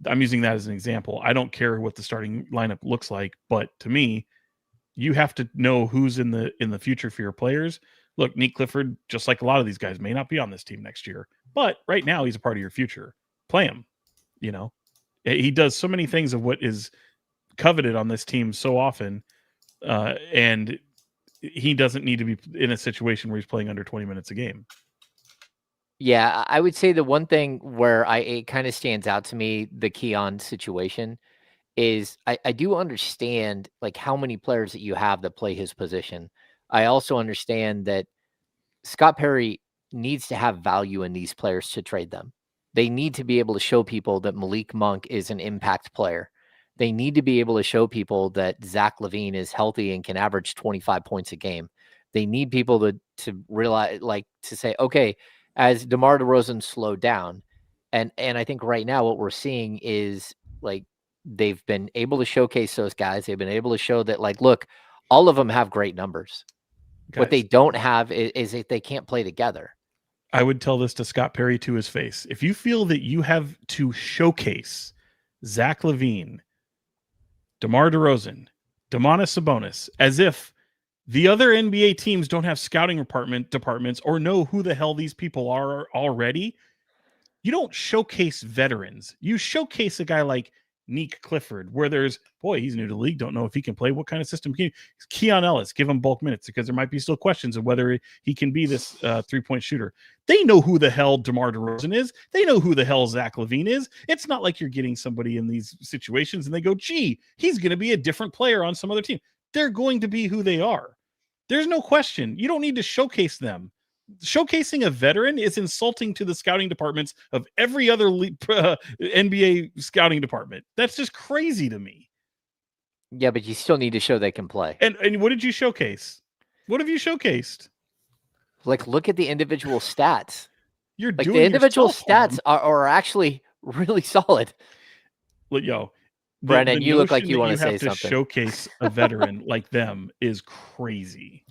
I'm using that as an example. I don't care what the starting lineup looks like, but to me, you have to know who's in the future for your players. Look, Nick Clifford, just like a lot of these guys, may not be on this team next year, but right now he's a part of your future. Play him. He does so many things of what is coveted on this team so often, and he doesn't need to be in a situation where he's playing under 20 minutes a game. Yeah, I would say the one thing where it kind of stands out to me, the Keon situation, is I do understand like how many players that you have that play his position. I also understand that Scott Perry needs to have value in these players to trade them. They need to be able to show people that Malik Monk is an impact player. They need to be able to show people that Zach LaVine is healthy and can average 25 points a game. They need people to realize, like, to say, okay, as DeMar DeRozan slowed down, and I think right now what we're seeing is like they've been able to showcase those guys. They've been able to show that, like, look, all of them have great numbers. Guys, what they don't have is that they can't play together. I would tell this to Scott Perry to his face. If you feel that you have to showcase Zach LaVine, DeMar DeRozan, Domantas Sabonis, as if the other NBA teams don't have scouting departments or know who the hell these people are already, you don't showcase veterans. You showcase a guy like Nick Clifford, where he's new to the league, don't know if he can play, what kind of system Keon Ellis, give him bulk minutes, because there might be still questions of whether he can be this 3-point shooter. They know who the hell DeMar DeRozan is. They know who the hell Zach LaVine is. It's not like you're getting somebody in these situations and they go, gee, he's going to be a different player on some other team. They're going to be who they are. There's no question. You don't need to showcase them. Showcasing a veteran is insulting to the scouting departments of every other NBA scouting department. That's just crazy to me. Yeah, but you still need to show they can play. And what did you showcase? What have you showcased? Like, look at the individual stats. You're like doing the individual stats are actually really solid. Yo, Brenden, you look like you want to say something. Showcase a veteran like them is crazy.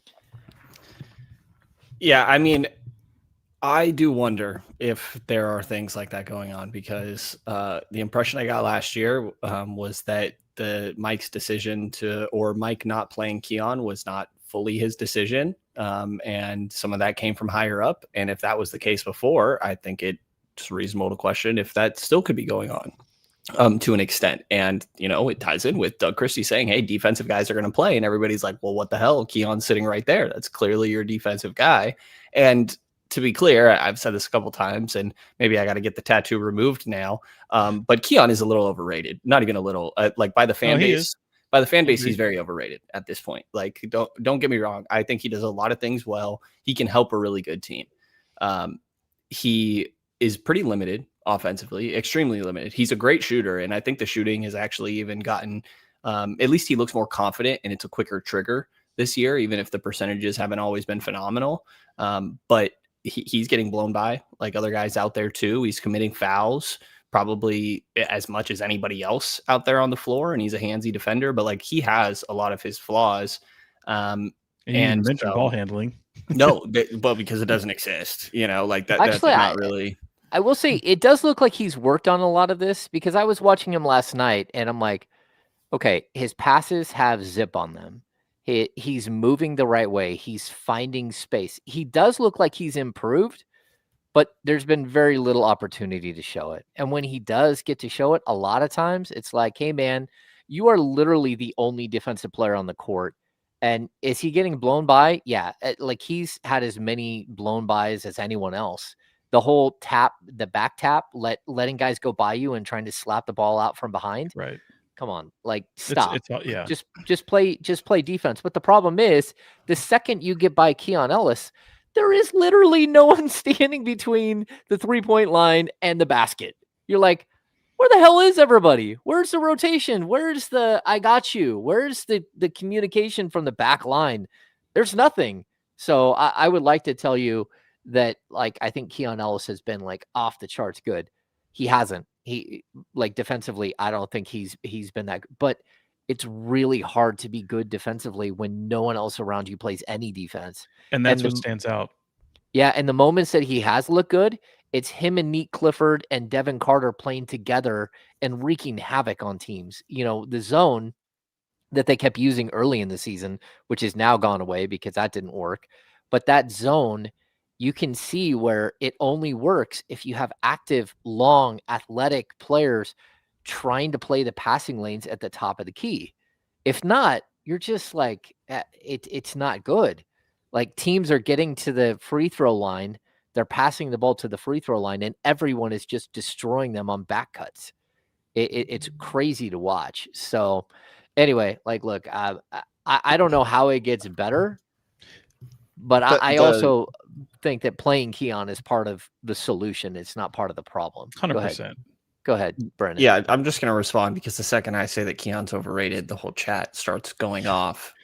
Yeah, I mean, I do wonder if there are things like that going on, because the impression I got last year was that Mike's decision or Mike not playing Keon was not fully his decision. And some of that came from higher up. And if that was the case before, I think it's reasonable to question if that still could be going on to an extent. And, it ties in with Doug Christie saying, hey, defensive guys are going to play. And everybody's like, well, what the hell? Keon's sitting right there. That's clearly your defensive guy. And to be clear, I've said this a couple times, and maybe I got to get the tattoo removed now. But Keon is a little overrated. Not even a little. Like by the fan base, he's very overrated at this point. Like, don't get me wrong. I think he does a lot of things well. He can help a really good team. He is pretty limited offensively, extremely limited. He's a great shooter, and I think the shooting has actually even gotten. At least he looks more confident, and it's a quicker trigger this year, even if the percentages haven't always been phenomenal. But he's getting blown by like other guys out there too. He's committing fouls probably as much as anybody else out there on the floor, and he's a handsy defender, but like he has a lot of his flaws. And you didn't mention ball handling. No, but because it doesn't exist, like that. Actually, that's not really. I will say it does look like he's worked on a lot of this, because I was watching him last night and I'm like, okay, his passes have zip on them. He's moving the right way. He's finding space. He does look like he's improved, but there's been very little opportunity to show it. And when he does get to show it, a lot of times it's like, hey, man, you are literally the only defensive player on the court. And is he getting blown by? Yeah. Like he's had as many blown bys as anyone else. The whole tap, the back tap, letting guys go by you and trying to slap the ball out from behind. Right. Come on, like stop. Yeah. Just play defense. But the problem is, the second you get by Keon Ellis, there is literally no one standing between the 3-point line and the basket. You're like, where the hell is everybody? Where's the rotation? Where's the I got you? Where's the communication from the back line? There's nothing. So I would like to tell you that, like, I think Keon Ellis has been like off the charts good. He hasn't. He like defensively, I don't think he's been that good. But it's really hard to be good defensively when no one else around you plays any defense. And that's what stands out. Yeah, and the moments that he has looked good, it's him and Neat Clifford and Devin Carter playing together and wreaking havoc on teams. The zone that they kept using early in the season, which is now gone away because that didn't work. But that zone, you can see where it only works if you have active, long, athletic players trying to play the passing lanes at the top of the key. If not, you're just like, it's not good. Like teams are getting to the free throw line, they're passing the ball to the free throw line, and everyone is just destroying them on back cuts. It's crazy to watch. So anyway, like, look, I don't know how it gets better, but I also think that playing Keon is part of the solution. It's not part of the problem. 100%. Go ahead, Brenden. Yeah, I'm just going to respond because the second I say that Keon's overrated, the whole chat starts going off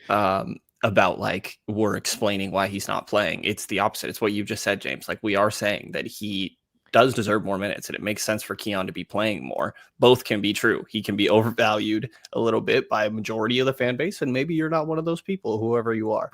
about like we're explaining why he's not playing. It's the opposite. It's what you just said, James. Like we are saying that he does deserve more minutes, and it makes sense for Keon to be playing more. Both can be true. He can be overvalued a little bit by a majority of the fan base, and maybe you're not one of those people, whoever you are.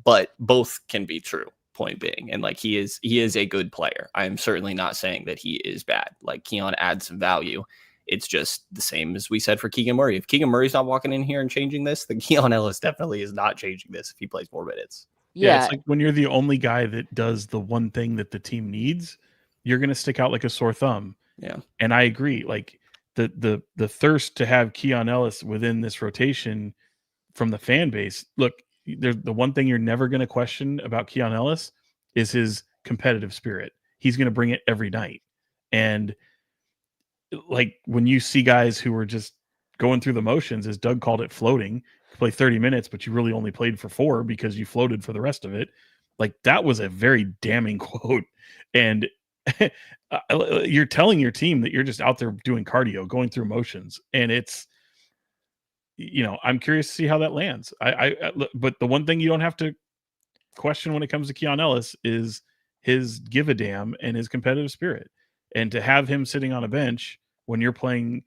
But both can be true. Point being, and like he is a good player. I am certainly not saying that he is bad. Like Keon adds some value. It's just the same as we said for Keegan Murray. If Keegan Murray's not walking in here and changing this, then Keon Ellis definitely is not changing this if he plays more minutes. Yeah, it's like when you're the only guy that does the one thing that the team needs, you're going to stick out like a sore thumb. Yeah. And I agree. Like the thirst to have Keon Ellis within this rotation from the fan base. Look, the one thing you're never going to question about Keon Ellis is his competitive spirit. He's going to bring it every night. And like when you see guys who are just going through the motions, as Doug called it, floating, you play 30 minutes, but you really only played for 4 because you floated for the rest of it. Like that was a very damning quote. And you're telling your team that you're just out there doing cardio, going through motions. And it's, I'm curious to see how that lands. But the one thing you don't have to question when it comes to Keon Ellis is his give a damn and his competitive spirit. And to have him sitting on a bench when you're playing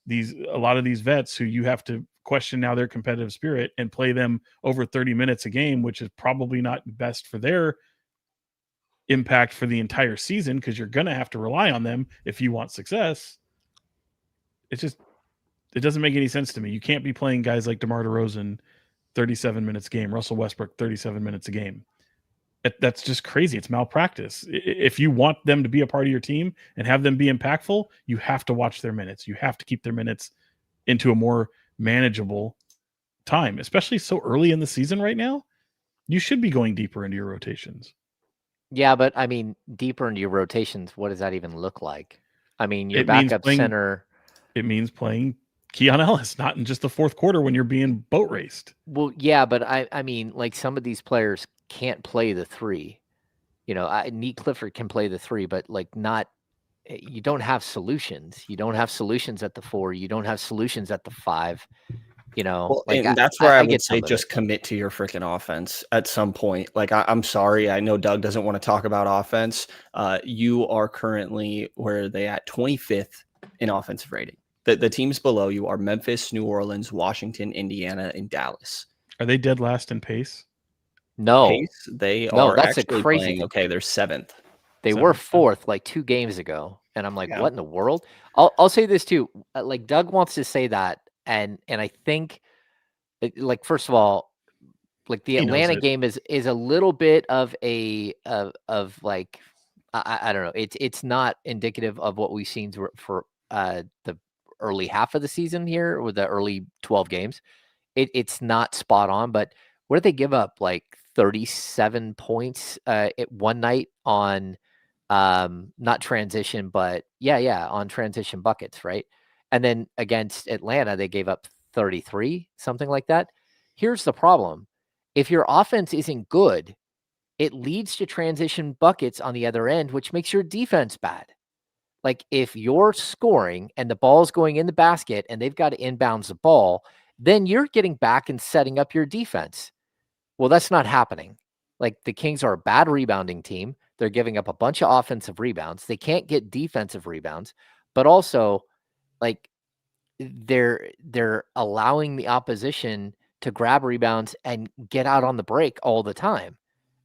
a lot of these vets who you have to question now their competitive spirit and play them over 30 minutes a game, which is probably not best for their impact for the entire season, because you're going to have to rely on them if you want success. It doesn't make any sense to me. You can't be playing guys like DeMar DeRozan 37 minutes a game, Russell Westbrook 37 minutes a game. That's just crazy. It's malpractice. If you want them to be a part of your team and have them be impactful, you have to watch their minutes. You have to keep their minutes into a more manageable time, especially so early in the season right now. You should be going deeper into your rotations. Yeah, but I mean, deeper into your rotations, what does that even look like? I mean, your It means backup playing. center. It means playing Keon Ellis, not in just the fourth quarter when you're being boat raced. Well, yeah, but I mean, like some of these players can't play the three. Neat Clifford can play the three, but like not. You don't have solutions. You don't have solutions at the 4. You don't have solutions at the 5. Well, Like and that's where I I would get say some of it. just commit to your freaking offense at some point. Like, I'm sorry. I know Doug doesn't want to talk about offense. You are currently where are they at 25th in offensive rating. The teams below you are Memphis, New Orleans, Washington, Indiana, and Dallas. Are they dead last in pace? No, Pace, they no, are that's a actually crazy playing thing. okay. They're 7th. They were 7th. Oh. 4th like 2 games ago, and I'm like, Yeah. what in the world? I'll say this too. Like Doug wants to say that, and I think, like first of all, like the He knows Atlanta it. game is a little bit of a of like I don't know. It's not indicative of what we've seen for the early half of the season here with the early 12 games. It's not spot on, but what did they give up? Like 37 points at one night on not transition, but yeah, on transition buckets, right? And then against Atlanta, they gave up 33, something like that. Here's the problem. If your offense isn't good, it leads to transition buckets on the other end, which makes your defense bad. Like if you're scoring and the ball's going in the basket and they've got to inbounds the ball, then you're getting back and setting up your defense. Well, that's not happening. Like the Kings are a bad rebounding team. They're giving up a bunch of offensive rebounds. They can't get defensive rebounds, but also like they're allowing the opposition to grab rebounds and get out on the break all the time.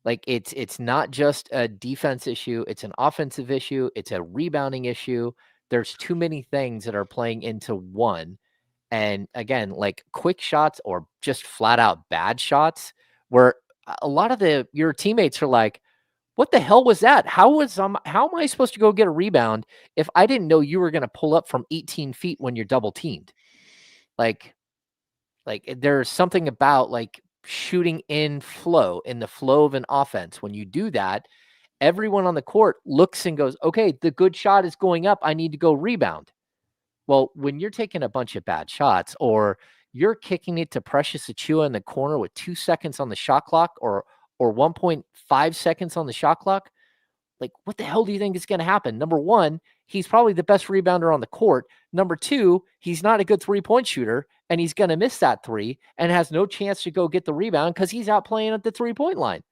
Like it's not just a defense issue, it's an offensive issue, it's a rebounding issue. There's too many things that are playing into one. And again, like quick shots or just flat out bad shots where a lot of your teammates are like, "What the hell was that? How am I supposed to go get a rebound if I didn't know you were going to pull up from 18 feet when you're double teamed?" Like there's something about like shooting in the flow of an offense. When you do that, everyone on the court looks and goes, "Okay, the good shot is going up. I need to go rebound." Well, when you're taking a bunch of bad shots or you're kicking it to Precious Achua in the corner with 2 seconds on the shot clock or 1.5 seconds on the shot clock, like what the hell do you think is going to happen? Number 1, he's probably the best rebounder on the court. Number 2, he's not a good three-point shooter and he's going to miss that 3 and has no chance to go get the rebound cuz he's out playing at the three-point line.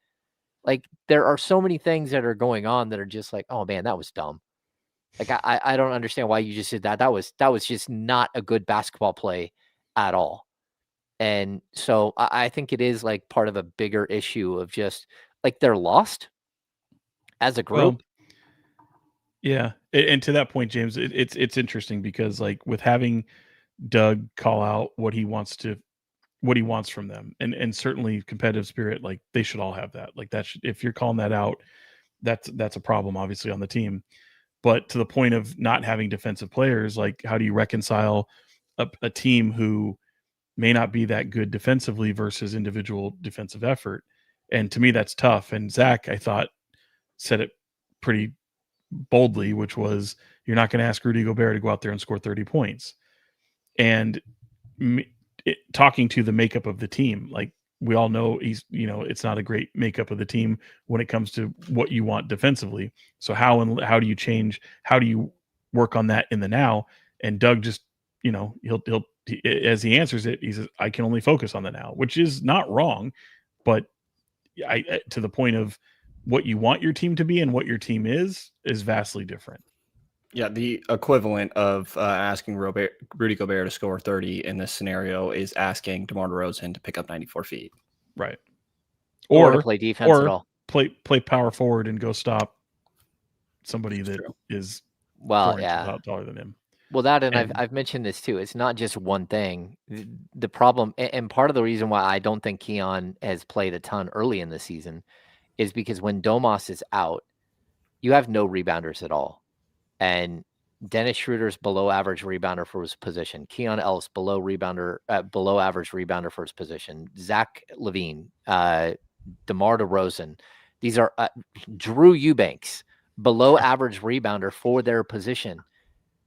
Like there are so many things that are going on that are just like, "Oh man, that was dumb." Like I don't understand why you just did that. That was just not a good basketball play at all. And so I think it is like part of a bigger issue of just like they're lost as a Well, group. yeah, and to that point, James, it's interesting because like with having Doug call out what he wants from them, and certainly competitive spirit, like they should all have that. Like that should, if you're calling that out, that's a problem, obviously, on the team. But to the point of not having defensive players, like how do you reconcile a team who may not be that good defensively versus individual defensive effort? And to me, that's tough. And Zach, I thought, said it pretty boldly, which was you're not going to ask Rudy Gobert to go out there and score 30 points. And talking to the makeup of the team, like we all know it's not a great makeup of the team when it comes to what you want defensively. So how do you work on that in the now? And Doug just, he'll as he answers it, he says, I can only focus on the now, which is not wrong, but I to the point of what you want your team to be and what your team is vastly different. Yeah, the equivalent of asking Rudy Gobert to score 30 in this scenario is asking DeMar DeRozan to pick up 94 feet. Right. Or to play defense at all. Play power forward and go stop somebody that is well, 4 yeah, inches taller than him. Well, that and I've mentioned this too. It's not just one thing. The problem and part of the reason why I don't think Keon has played a ton early in the season is because when Domas is out, you have no rebounders at all. And Dennis Schroeder's below average rebounder for his position. Keon Ellis below average rebounder for his position. Zach LaVine, DeMar DeRozan, These are Drew Eubanks, below average rebounder for their position.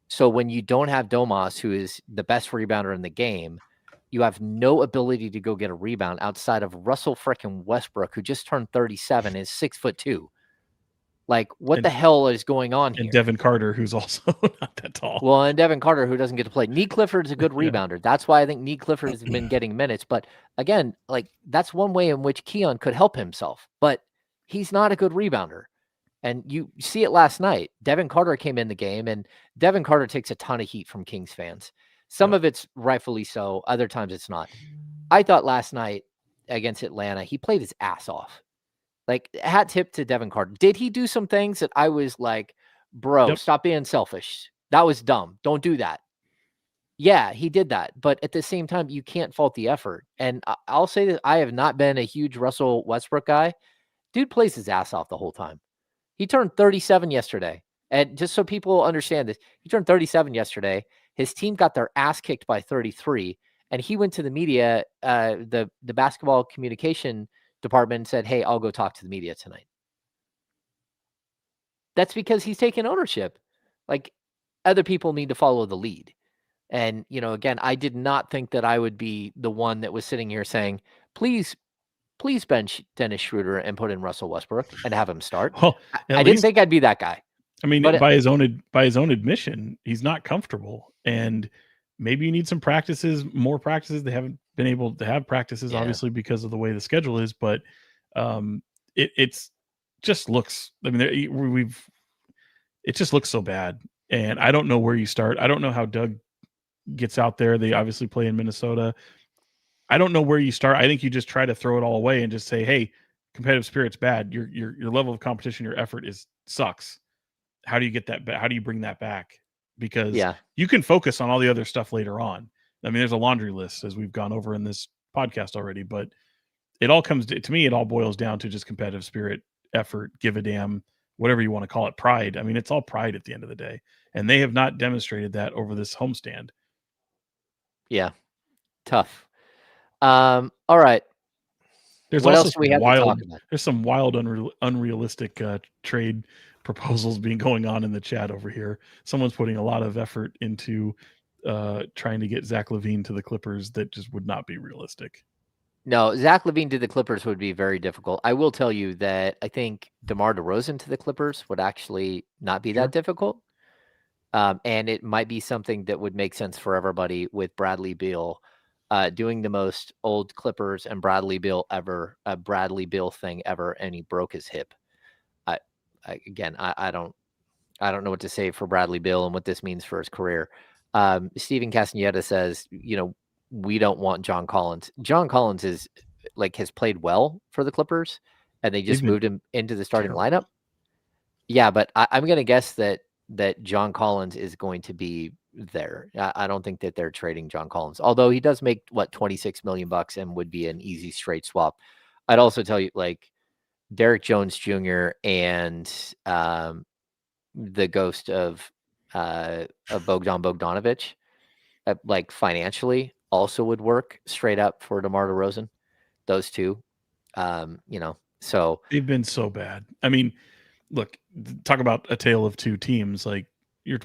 So when you don't have Domas, who is the best rebounder in the game, you have no ability to go get a rebound outside of Russell frickin' Westbrook, who just turned 37, is 6'2". Like, what the hell is going on here? And Devin Carter, who's also not that tall. Well, and Devin Carter, who doesn't get to play. Nee Clifford's a good rebounder. That's why I think Nee Clifford has been getting minutes. But again, like, that's one way in which Keon could help himself. But he's not a good rebounder. And you see it last night. Devin Carter came in the game, and Devin Carter takes a ton of heat from Kings fans. Some of it's rightfully so. Other times it's not. I thought last night against Atlanta, he played his ass off. Like, hat tip to Devin Carter. Did he do some things that I was like, bro, stop being selfish? That was dumb. Don't do that. Yeah, he did that. But at the same time, you can't fault the effort. And I'll say that I have not been a huge Russell Westbrook guy. Dude plays his ass off the whole time. He turned 37 yesterday. And just so people understand this, he turned 37 yesterday. His team got their ass kicked by 33. And he went to the media, the basketball communication department, and said, hey, I'll go talk to the media tonight. That's because he's taken ownership. Like, other people need to follow the lead. And, again, I did not think that I would be the one that was sitting here saying, please bench Dennis Shruder and put in Russell Westbrook and have him start. Well, I didn't think I'd be that guy. I mean, by his own admission, he's not comfortable, and maybe you need some practices, more practices. They haven't been able to have practices, obviously, because of the way the schedule is. But it's just looks. I mean, it just looks so bad, and I don't know where you start. I don't know how Doug gets out there. They obviously play in Minnesota. I don't know where you start. I think you just try to throw it all away and just say, "Hey, competitive spirit's bad. Your level of competition, your effort sucks. How do you get that back? How do you bring that back? Because you can focus on all the other stuff later on. I mean, there's a laundry list, as we've gone over in this podcast already, but it all comes to me. It all boils down to just competitive spirit, effort, give a damn, whatever you want to call it, pride. I mean, it's all pride at the end of the day, and they have not demonstrated that over this homestand. Yeah, tough. All right. There's what also else do we have to talk about? There's some wild, unrealistic trade proposals being going on in the chat over here. Someone's putting a lot of effort into trying to get Zach LaVine to the Clippers that just would not be realistic. No, Zach LaVine to the Clippers would be very difficult. I will tell you that I think DeMar DeRozan to the Clippers would actually not be that difficult. And it might be something that would make sense for everybody with Bradley Beal doing the most old Clippers and Bradley Beal thing ever, and he broke his hip. I don't know what to say for Bradley Beal and what this means for his career. Steven Castaneda says, we don't want John Collins. John Collins has played well for the Clippers, and they just moved him into the starting lineup. Yeah, but I'm going to guess that John Collins is going to be there. I don't think that they're trading John Collins, although he does make $26 million and would be an easy straight swap. I'd also tell you, Derek Jones Jr. and the ghost of Bogdan Bogdanovic, financially also would work straight up for DeMar DeRozan. Those two, so they've been so bad. I mean, look, talk about a tale of two teams.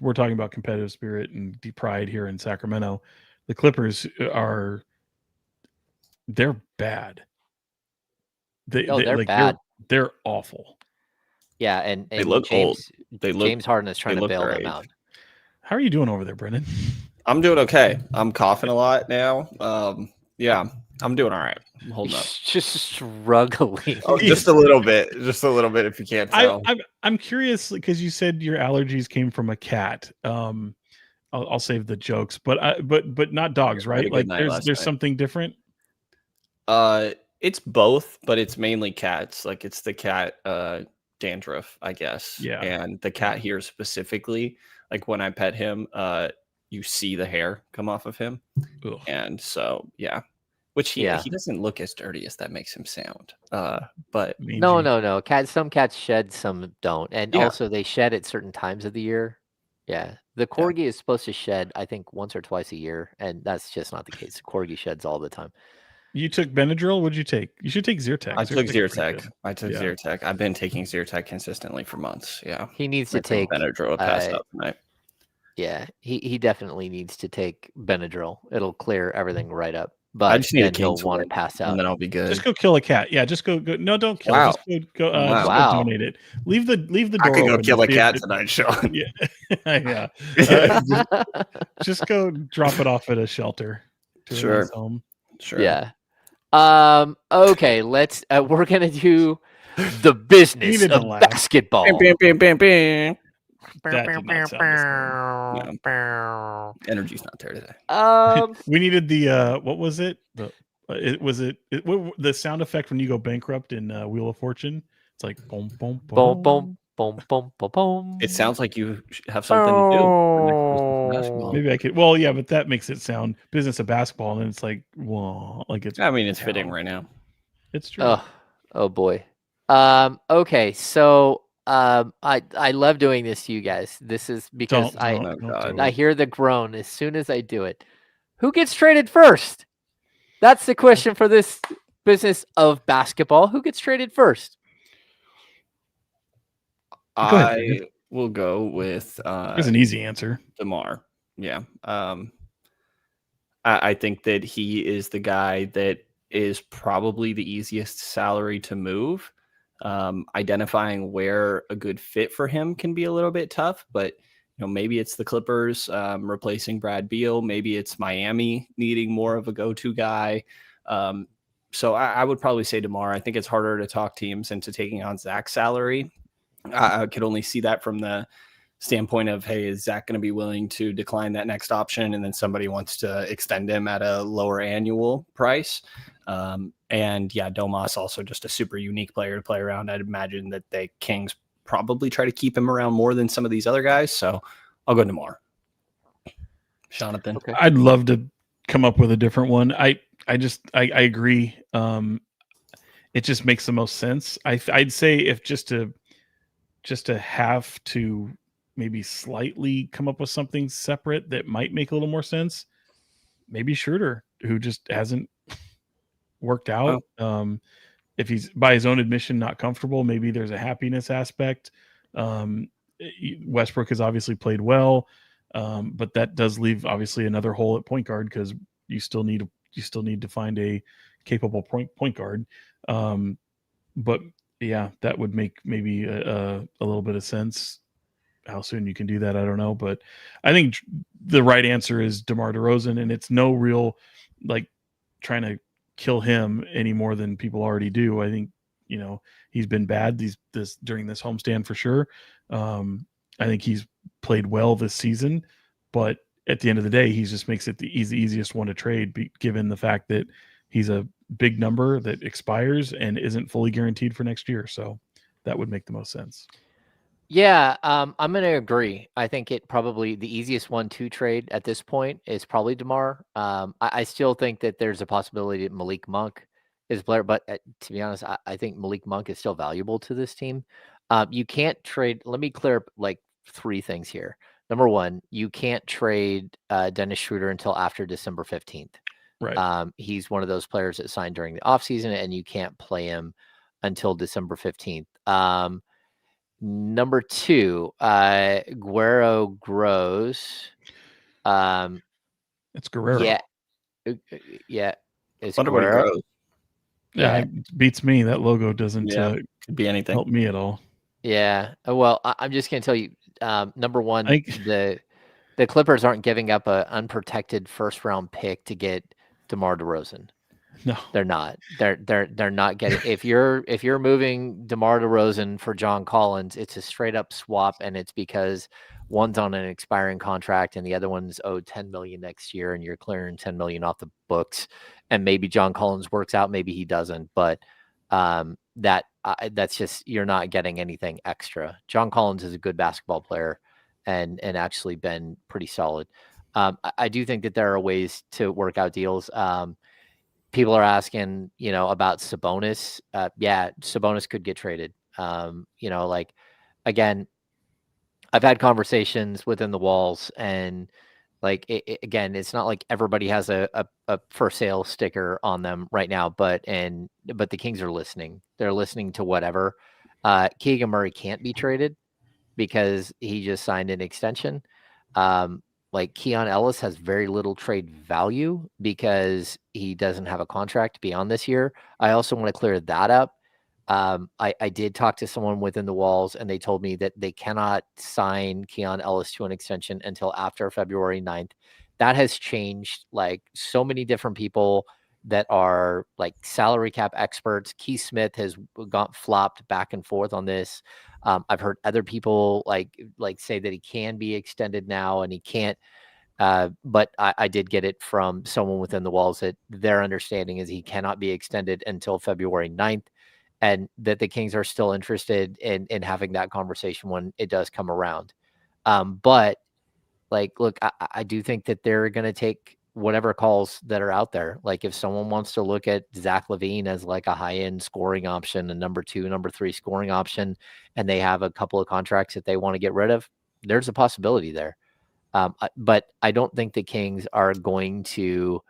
We're talking about competitive spirit and pride here in Sacramento. The Clippers they're bad. They're bad. They're awful. Yeah, and they look James, old. James Harden is trying to bail them out. How are you doing over there, Brenden? I'm doing okay. I'm coughing a lot now. Yeah, I'm doing all right. I'm holding up. Just struggling. Oh, just a little bit. Just a little bit, if you can't tell. I'm curious because you said your allergies came from a cat. I'll save the jokes, but not dogs, right? There's something different. It's both, but it's mainly cats. It's the cat dandruff, I guess. Yeah. And the cat here specifically, when I pet him, you see the hair come off of him. Ugh. And so, yeah. Which he doesn't look as dirty as that makes him sound. But no. Some cats shed, some don't. And also they shed at certain times of the year. Yeah. The corgi is supposed to shed, I think, once or twice a year, and that's just not the case. The corgi sheds all the time. You took Benadryl? What'd you take? You should take Zyrtec. I took Zyrtec's Zyrtec. Zyrtec. I've been taking Zyrtec consistently for months. Yeah. He needs to take Benadryl to pass out tonight. Yeah, he definitely needs to take Benadryl. It'll clear everything right up. But I just need a then he'll Kings want to win, pass out. and then I'll be good. Just go kill a cat. Yeah, just go. No, don't kill. Wow. Just go. Wow. Just go donate it. Leave the door I could go open kill to a see cat if tonight, Sean. Yeah. Just go drop it off at a shelter. To a nice home. Sure. Yeah. Okay. Let's. We're gonna do the business of basketball. Bam, bam, bam, bam. That did not sound no. Energy's not there today. We needed the what was it? The sound effect when you go bankrupt in Wheel of Fortune. It's like boom, boom, boom, boom, boom, boom, boom, boom. It sounds like you have something to do for next basketball. Maybe I could. Well, yeah, but that makes it sound business of basketball, and then it's like, whoa, like it's. I mean, it's fitting right now. It's true. Oh boy. Okay, so I love doing this to you guys. This is because I hear the groan as soon as I do it. Who gets traded first? That's the question for this business of basketball. Who gets traded first? I will go with There's an easy answer. DeMar. Yeah. I think that he is the guy that is probably the easiest salary to move. Identifying where a good fit for him can be a little bit tough, but maybe it's the Clippers replacing Brad Beal. Maybe it's Miami needing more of a go-to guy. So I would probably say DeMar. I think it's harder to talk teams into taking on Zach's salary. I could only see that from the standpoint of, hey, is Zach going to be willing to decline that next option? And then somebody wants to extend him at a lower annual price. And yeah, Domas also just a super unique player to play around. I'd imagine that the Kings probably try to keep him around more than some of these other guys. So I'll go DeMar. Jonathan. Okay. I'd love to come up with a different one. I agree. It just makes the most sense. I'd say if just to have to maybe slightly come up with something separate that might make a little more sense, maybe Shruder, who just hasn't worked out. If he's by his own admission not comfortable, maybe there's a happiness aspect. Westbrook has obviously played well, but that does leave obviously another hole at point guard because you still need to find a capable point guard. But yeah, that would make maybe a little bit of sense. How soon you can do that, I don't know. But I think the right answer is DeMar DeRozan, and it's no real like trying to kill him any more than people already do. I think he's been bad during this homestand for sure. I think he's played well this season, but at the end of the day, he just makes it the easiest one to trade, given the fact that he's a big number that expires and isn't fully guaranteed for next year. So that would make the most sense. Yeah, I'm going to agree. I think the easiest one to trade at this point is probably DeMar. I still think that there's a possibility that Malik Monk is player, but to be honest, I think Malik Monk is still valuable to this team. You can't trade. Let me clear up like three things here. Number one, you can't trade Dennis Shruder until after December 15th. Right. He's one of those players that signed during the offseason, and you can't play him until December 15th. Number two, Guerrero grows. It's Guerrero. Yeah. It's Wonder what he grows. Yeah, it beats me. That logo doesn't could be anything. Help me at all. Yeah. Well, I'm just gonna tell you. Number one, the Clippers aren't giving up an unprotected first round pick to get DeMar DeRozan. No, they're not. They're not getting. If you're moving DeMar DeRozan for John Collins, it's a straight up swap, and it's because one's on an expiring contract and the other one's owed $10 million next year, and you're clearing $10 million off the books. And maybe John Collins works out, maybe he doesn't. But that's just, you're not getting anything extra. John Collins is a good basketball player, and actually been pretty solid. I do think that there are ways to work out deals. People are asking, about Sabonis. Yeah, Sabonis could get traded. Again, I've had conversations within the walls, and Like again, it's not like everybody has a for sale sticker on them right now, but the Kings are listening. They're listening to whatever. Keegan Murray can't be traded because he just signed an extension. Like Keon Ellis has very little trade value because he doesn't have a contract beyond this year. I also want to clear that up. I did talk to someone within the walls, and they told me that they cannot sign Keon Ellis to an extension until after February 9th. That has changed. Like so many different people that are like salary cap experts. Keith Smith has got flopped back and forth on this. I've heard other people like say that he can be extended now and he can't. But I did get it from someone within the walls that their understanding is he cannot be extended until February 9th, and that the Kings are still interested in having that conversation when it does come around. But like, look, I do think that they're going to take whatever calls that are out there. Like if someone wants to look at Zach LaVine as like a high-end scoring option, a number 2, number 3 scoring option, and they have a couple of contracts that they want to get rid of, there's a possibility there. But I don't think the Kings are going to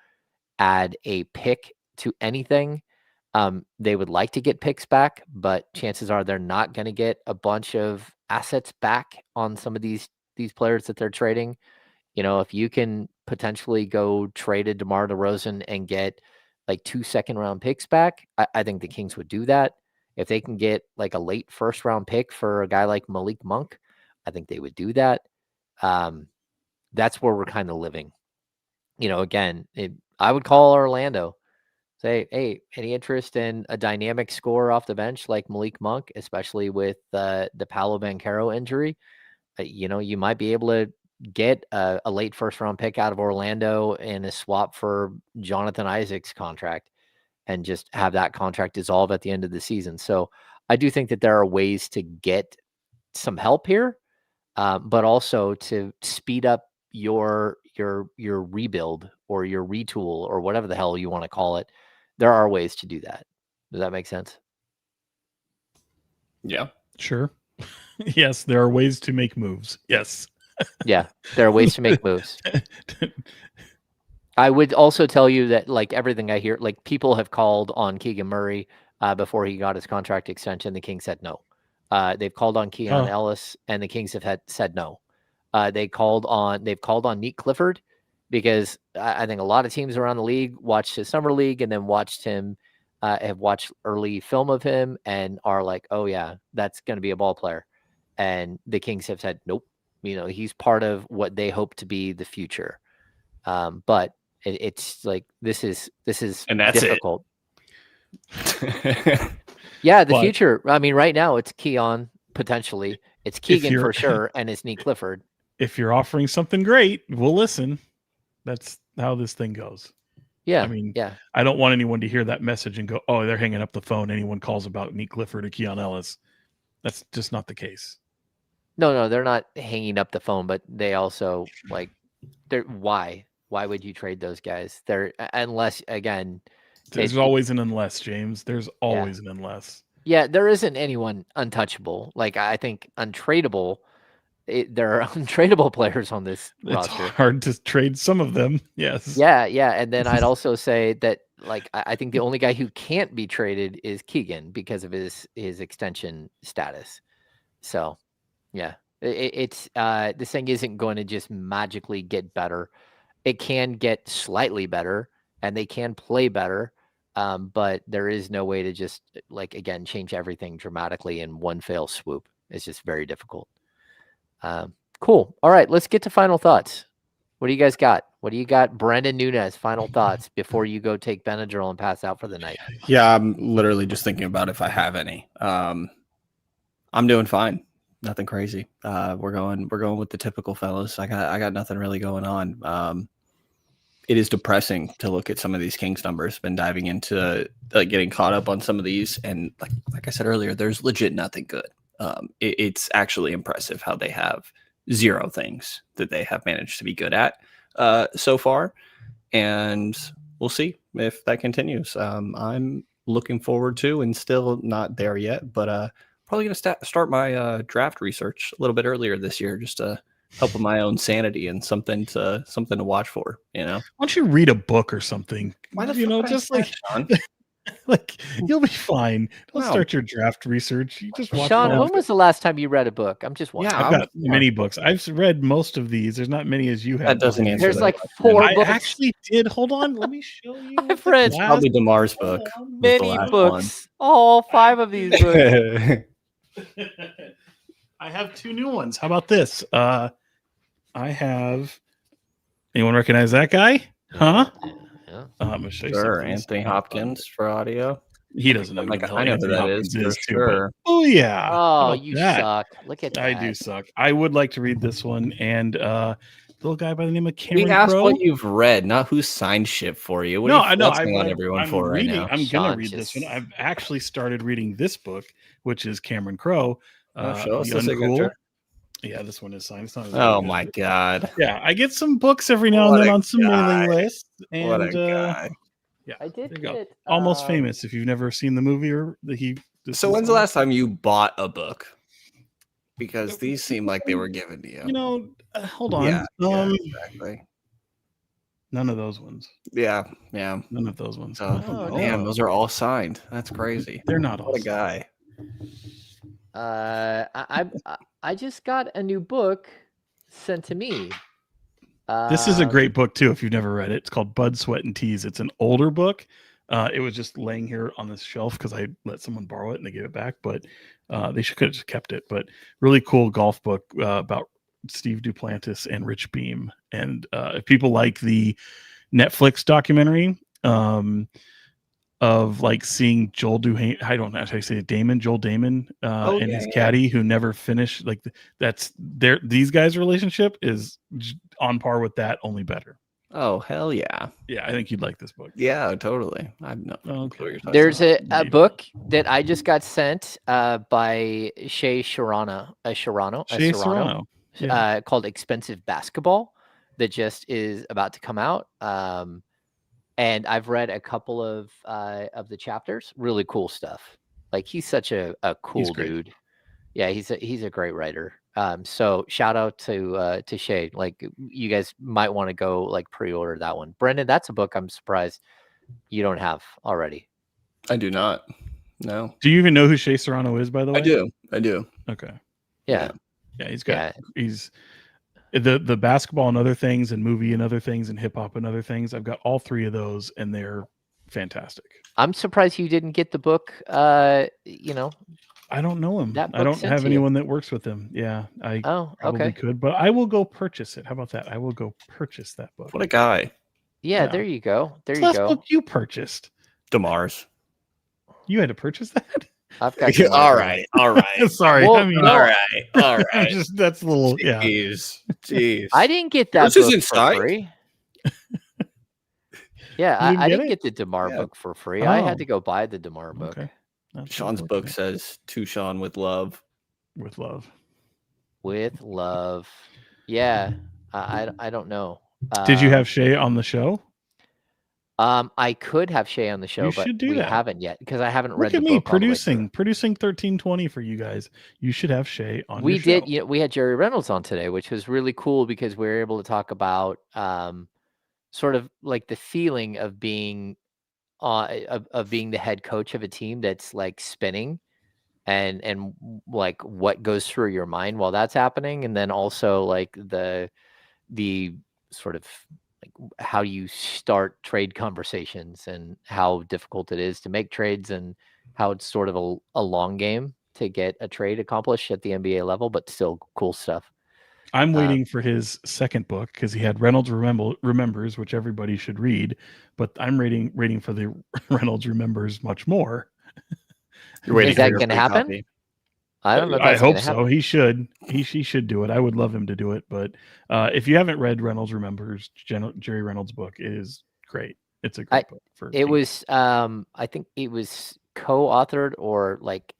add a pick to anything. They would like to get picks back, but chances are they're not going to get a bunch of assets back on some of these players that they're trading. You know, if you can potentially go trade a DeMar DeRozan and get like 2 second-round picks back, I think the Kings would do that. If they can get like a late first-round pick for a guy like Malik Monk, I think they would do that. That's where we're kind of living. You know, again, I would call Orlando, say, hey, any interest in a dynamic scorer off the bench like Malik Monk, especially with the Paolo Banchero injury? You know, you might be able to get a late first-round pick out of Orlando in a swap for Jonathan Isaac's contract and just have that contract dissolve at the end of the season. So I do think that there are ways to get some help here, but also to speed up your rebuild or your retool or whatever the hell you want to call it. There are ways to do that. Does that make sense? Yeah, sure. Yes, there are ways to make moves. Yes. Yeah, there are ways to make moves. I would also tell you that, like, everything I hear, like, people have called on Keegan Murray before he got his contract extension. The Kings said no. They've called on Keon Ellis, and the Kings have said no. They've called on Nick Clifford because I think a lot of teams around the league watched his summer league and then watched him, have watched early film of him and are like, oh yeah, that's going to be a ball player. And the Kings have said, nope, you know, he's part of what they hope to be the future. But it's like, this is and that's difficult. Yeah, the future. I mean, right now it's Keon potentially. It's Keegan for sure, and it's Nick Clifford. If you're offering something great, we'll listen. That's how this thing goes. Yeah. I mean, yeah. I don't want anyone to hear that message and go, oh, they're hanging up the phone. Anyone calls about Nick Clifford or Keon Ellis. That's just not the case. No, they're not hanging up the phone, but they also like, why would you trade those guys? Unless, again, there's always an unless, James. There's always an unless. Yeah, there isn't anyone untouchable. Like, I think untradeable. There are untradeable players on this roster. It's hard to trade some of them. Yes. Yeah. And then I'd also say that, like, I think the only guy who can't be traded is Keegan because of his extension status. So, yeah, it's this thing isn't going to just magically get better. It can get slightly better, and they can play better. But there is no way to just, like, again, change everything dramatically in one fell swoop. It's just very difficult. Cool. All right, let's get to final thoughts. What do you guys got? What do you got? Brenden Nunes, final thoughts before you go take Benadryl and pass out for the night. Yeah, I'm literally just thinking about if I have any. I'm doing fine. Nothing crazy. We're going with the typical fellas. I got nothing really going on. It is depressing to look at some of these Kings numbers. Been diving into getting caught up on some of these, and like I said earlier, there's legit nothing good. It's actually impressive how they have 0 things that they have managed to be good at so far, and we'll see if that continues. I'm looking forward to, and still not there yet, but probably going to start my draft research a little bit earlier this year, just to helping my own sanity and something to watch for. You know, why don't you read a book or something? Why the You know, fuck just I like Sean? like you'll be fine. Don't No. start your draft research. You just watch. Sean, all when of was the last time you read a book? I'm just wondering. Yeah, I've got many books. I've read most of these. There's not many as you have. That doesn't answer There's that like question. 4 I books. actually did. Hold on, let me show you. I've read Probably Damar's book. was the many last books. All 5 of these books. one. I have 2 new ones. How about this? I have. Anyone recognize that guy? Huh? Yeah. I'm gonna show you Sure, something. Anthony Hopkins for audio. He doesn't know who Like, the hell I know who Anthony that Hopkins is for too, sure. but oh yeah. How Oh, about you that? suck. Look at that. I do suck. I would like to read this one, and little guy by the name of We Cameron asked Crowe. what you've read, not who signed shit for you. What No, are I you know. flexing on everyone I'm for reading. right now? I'm gonna Sean read this just- one. I've actually started reading this book, which is Cameron Crowe. Show us The the Uncool. signature. Yeah, this one is signed. It's not as Oh good. my god! Yeah, I get some books every now What and then a on some guy. mailing lists, and What a guy! yeah, I did there you go. get Almost Famous. If you've never seen the movie or So when's the last time you bought a book? Because these seem like they were given to you. You know, hold on. Yeah, exactly. None of those ones. Yeah. None of those ones. So, Oh, damn, no. those are all signed. That's crazy. They're not all What a guy. I just got a new book sent to me. This is a great book too. If you've never read it, it's called Blood, Sweat, and Teas. It's an older book. It was just laying here on this shelf because I let someone borrow it and they gave it back. But they could have just kept it. But really cool golf book about Steve Duplantis and Rich Beam. And if people like the Netflix documentary of like seeing Joel Duhane, I don't know how to say it, Joel Damon and his caddy who never finished. Like that's these guys' relationship is on par with that, only better. Oh, hell yeah. Yeah, I think you'd like this book. Yeah, totally. I'm not. Okay. There's a book that I just got sent by Shea Serrano, called Expensive Basketball that just is about to come out. And I've read a couple of the chapters. Really cool stuff. Like he's such a cool dude. Yeah, he's a great writer. So shout out to Shay. Like you guys might want to go like pre-order that one. Brenden, that's a book I'm surprised you don't have already. I do not. No. Do you even know who Shea Serrano is, by the way? I do. Okay. Yeah. He's got he's the basketball and other things and movie and other things and hip hop and other things. I've got all 3 of those and they're fantastic. I'm surprised you didn't get the book. I don't know him. That I don't book sent have to anyone that works with him. Yeah, I probably could, but I will go purchase it. How about that? I will go purchase that book. What a guy. Yeah, there you go. There What's you the go. last book you purchased? Damar's. You had to purchase that? I've got all right. Sorry. Well, I mean, all right. That's a little, Jeez. I didn't get that book for free. Yeah, I didn't get the Damar book for free. I had to go buy the Damar book. Okay. Sean's book says "To Sean with love." With love. With love. Yeah. I don't know. Did you have Shay on the show? I could have Shay on the show, but we haven't yet because I haven't read the book. Look at me producing 1320 for you guys. You should have Shay on. We did. Yeah, we had Jerry Reynolds on today, which was really cool because we were able to talk about sort of like the feeling of being of being the head coach of a team that's like spinning and like what goes through your mind while that's happening, and then also like the sort of like how you start trade conversations and how difficult it is to make trades and how it's sort of a long game to get a trade accomplished at the NBA level, but still cool stuff. I'm waiting for his second book because he had Reynolds Remembers, which everybody should read, but I'm waiting for the Reynolds Remembers much more. Is that going to happen? Copy. I don't know. If I hope so. He should. He should do it. I would love him to do it. But if you haven't read Reynolds Remembers, Jerry Reynolds' book, it is great. It's a great book. I think it was co-authored or like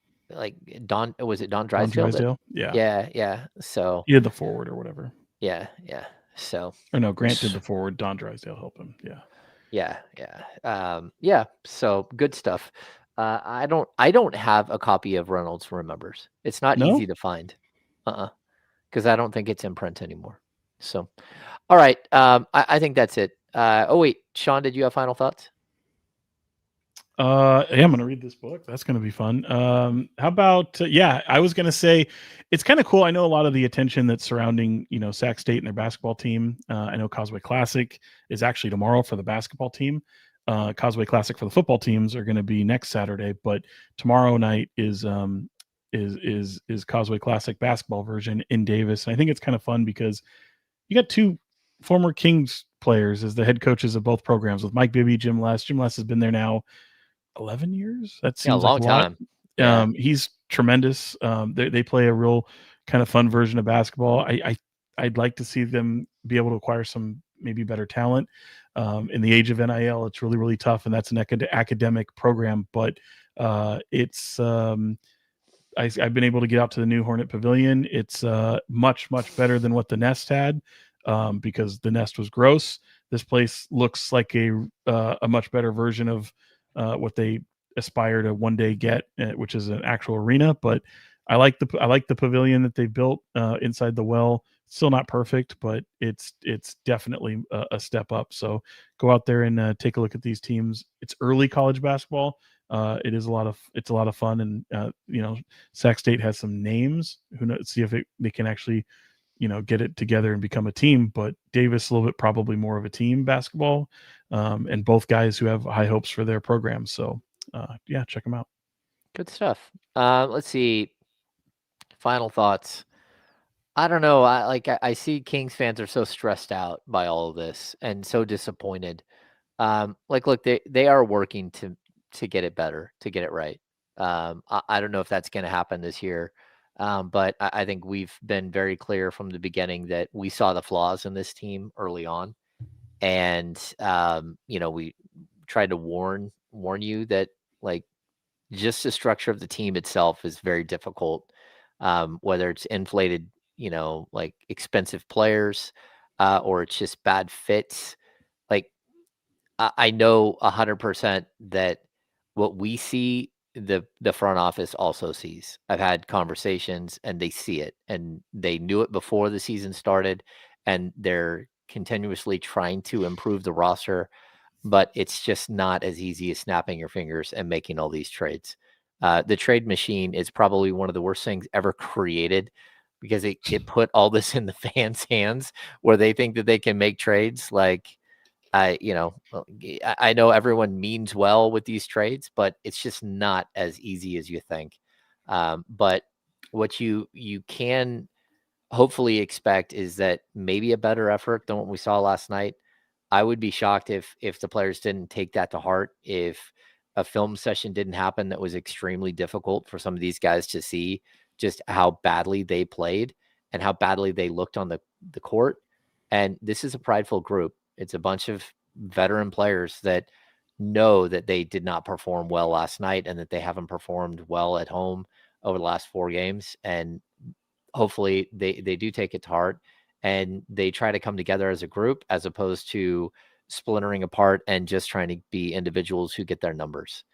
Don. Was it Don Drysdale? Don Drysdale? Yeah. So he did the forward or whatever. Yeah. So. Or no, Grant did the forward. Don Drysdale helped him. Yeah. So good stuff. I don't have a copy of Reynolds Remembers. It's not easy to find. because I don't think it's in print anymore. So, all right. I think that's it. Oh wait, Sean, did you have final thoughts? Yeah, I'm going to read this book. That's going to be fun. How about, I was going to say it's kind of cool. I know a lot of the attention that's surrounding, Sac State and their basketball team. I know Causeway Classic is actually tomorrow for the basketball team. Causeway Classic for the football teams are going to be next Saturday, but tomorrow night is Causeway Classic basketball version in Davis. And I think it's kind of fun because you got two former Kings players as the head coaches of both programs with Mike Bibby, Jim Les. Jim Les has been there now 11 years. That seems a long like a lot. time. Yeah. He's tremendous. They play a real kind of fun version of basketball. I'd like to see them be able to acquire some maybe better talent. In the age of NIL, it's really, really tough, and that's an academic program. But it's I've been able to get out to the new Hornet Pavilion. It's much, much better than what the Nest had, because the Nest was gross. This place looks like a much better version of what they aspire to one day get, which is an actual arena. But I like the pavilion that they built inside the well. Still not perfect, but it's definitely a step up. So go out there and take a look at these teams. It's early college basketball. It's a lot of fun, and Sac State has some names. Who knows? See if they can actually get it together and become a team. But Davis a little bit probably more of a team basketball, and both guys who have high hopes for their program. So check them out. Good stuff. Let's see. Final thoughts. I don't know. I see Kings fans are so stressed out by all of this and so disappointed. Look, they are working to get it better, to get it right. I don't know if that's going to happen this year. But I think we've been very clear from the beginning that we saw the flaws in this team early on. And, we tried to warn you that just the structure of the team itself is very difficult. Whether it's inflated, expensive players, or it's just bad fits. I know 100% that what we see, the front office also sees. I've had conversations and they see it, and they knew it before the season started, and they're continuously trying to improve the roster, but it's just not as easy as snapping your fingers and making all these trades. The trade machine is probably one of the worst things ever created, because it put all this in the fans' hands where they think that they can make trades. I know everyone means well with these trades, but it's just not as easy as you think. But what you can hopefully expect is that maybe a better effort than what we saw last night. I would be shocked if the players didn't take that to heart, if a film session didn't happen that was extremely difficult for some of these guys to see just how badly they played and how badly they looked on the court. And this is a prideful group. It's a bunch of veteran players that know that they did not perform well last night and that they haven't performed well at home over the last 4 games. And hopefully they do take it to heart and they try to come together as a group, as opposed to splintering apart and just trying to be individuals who get their numbers.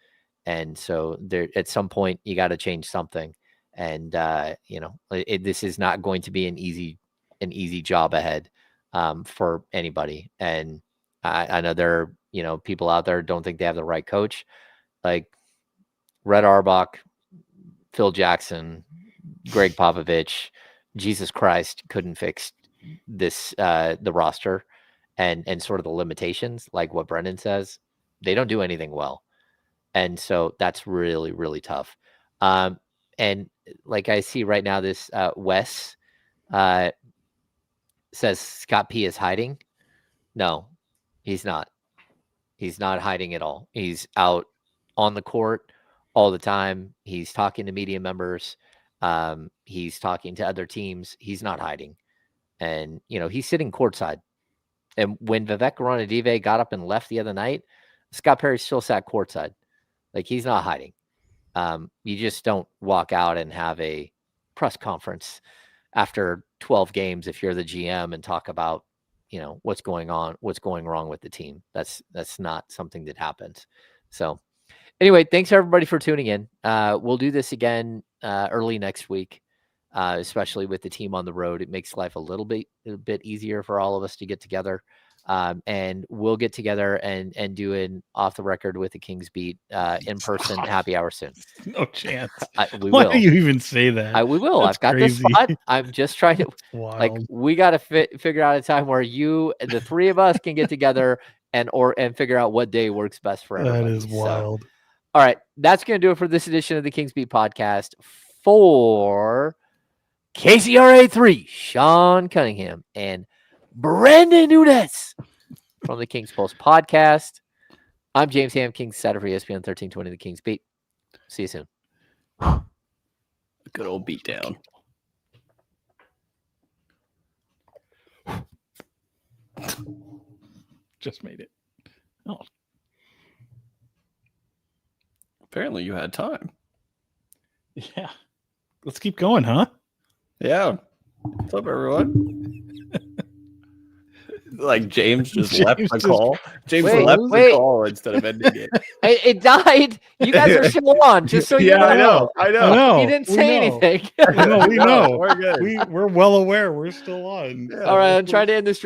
And so there, at some point, you got to change something. And this is not going to be an easy job ahead for anybody. And I know there are people out there who don't think they have the right coach, like Red Auerbach, Phil Jackson, Greg Popovich. Jesus Christ couldn't fix this the roster and sort of the limitations, like what Brenden says. They don't do anything well. And so that's really, really tough. And like I see right now, this Wes says Scott P is hiding. No, he's not. He's not hiding at all. He's out on the court all the time. He's talking to media members. He's talking to other teams. He's not hiding. And, he's sitting courtside. And when Vivek Ranadive got up and left the other night, Scott Perry still sat courtside. He's not hiding. You just don't walk out and have a press conference after 12 games if you're the GM and talk about, what's going on, what's going wrong with the team. That's not something that happens. So anyway, thanks everybody for tuning in. We'll do this again early next week. especially with the team on the road. It makes life a bit easier for all of us to get together. And we'll get together and do an off the record with the Kings beat in person happy hour soon. No chance. We Why will. do you even say that? We will. That's I've got crazy. this spot. I'm just trying to like. Wild. We got to figure out a time where the three of us can get together and figure out what day works best for everybody. That is wild. So, all right, that's gonna do it for this edition of the Kings Beat podcast for KCRA 3, Sean Cunningham and Brenden Nunes from the Kings Pulse podcast. I'm James Ham, Kings Saturday for ESPN 1320, the Kings Beat. See you soon. Good old beatdown. Just made it. Oh. Apparently you had time. Yeah. Let's keep going, huh? Yeah. What's up, everyone? Like James just left the call. James left the call instead of ending it. It died. You guys are still on, just so you know. I know. He didn't say anything. We know. We're good. We're well aware. We're still on. All right, I'm trying to end the stream.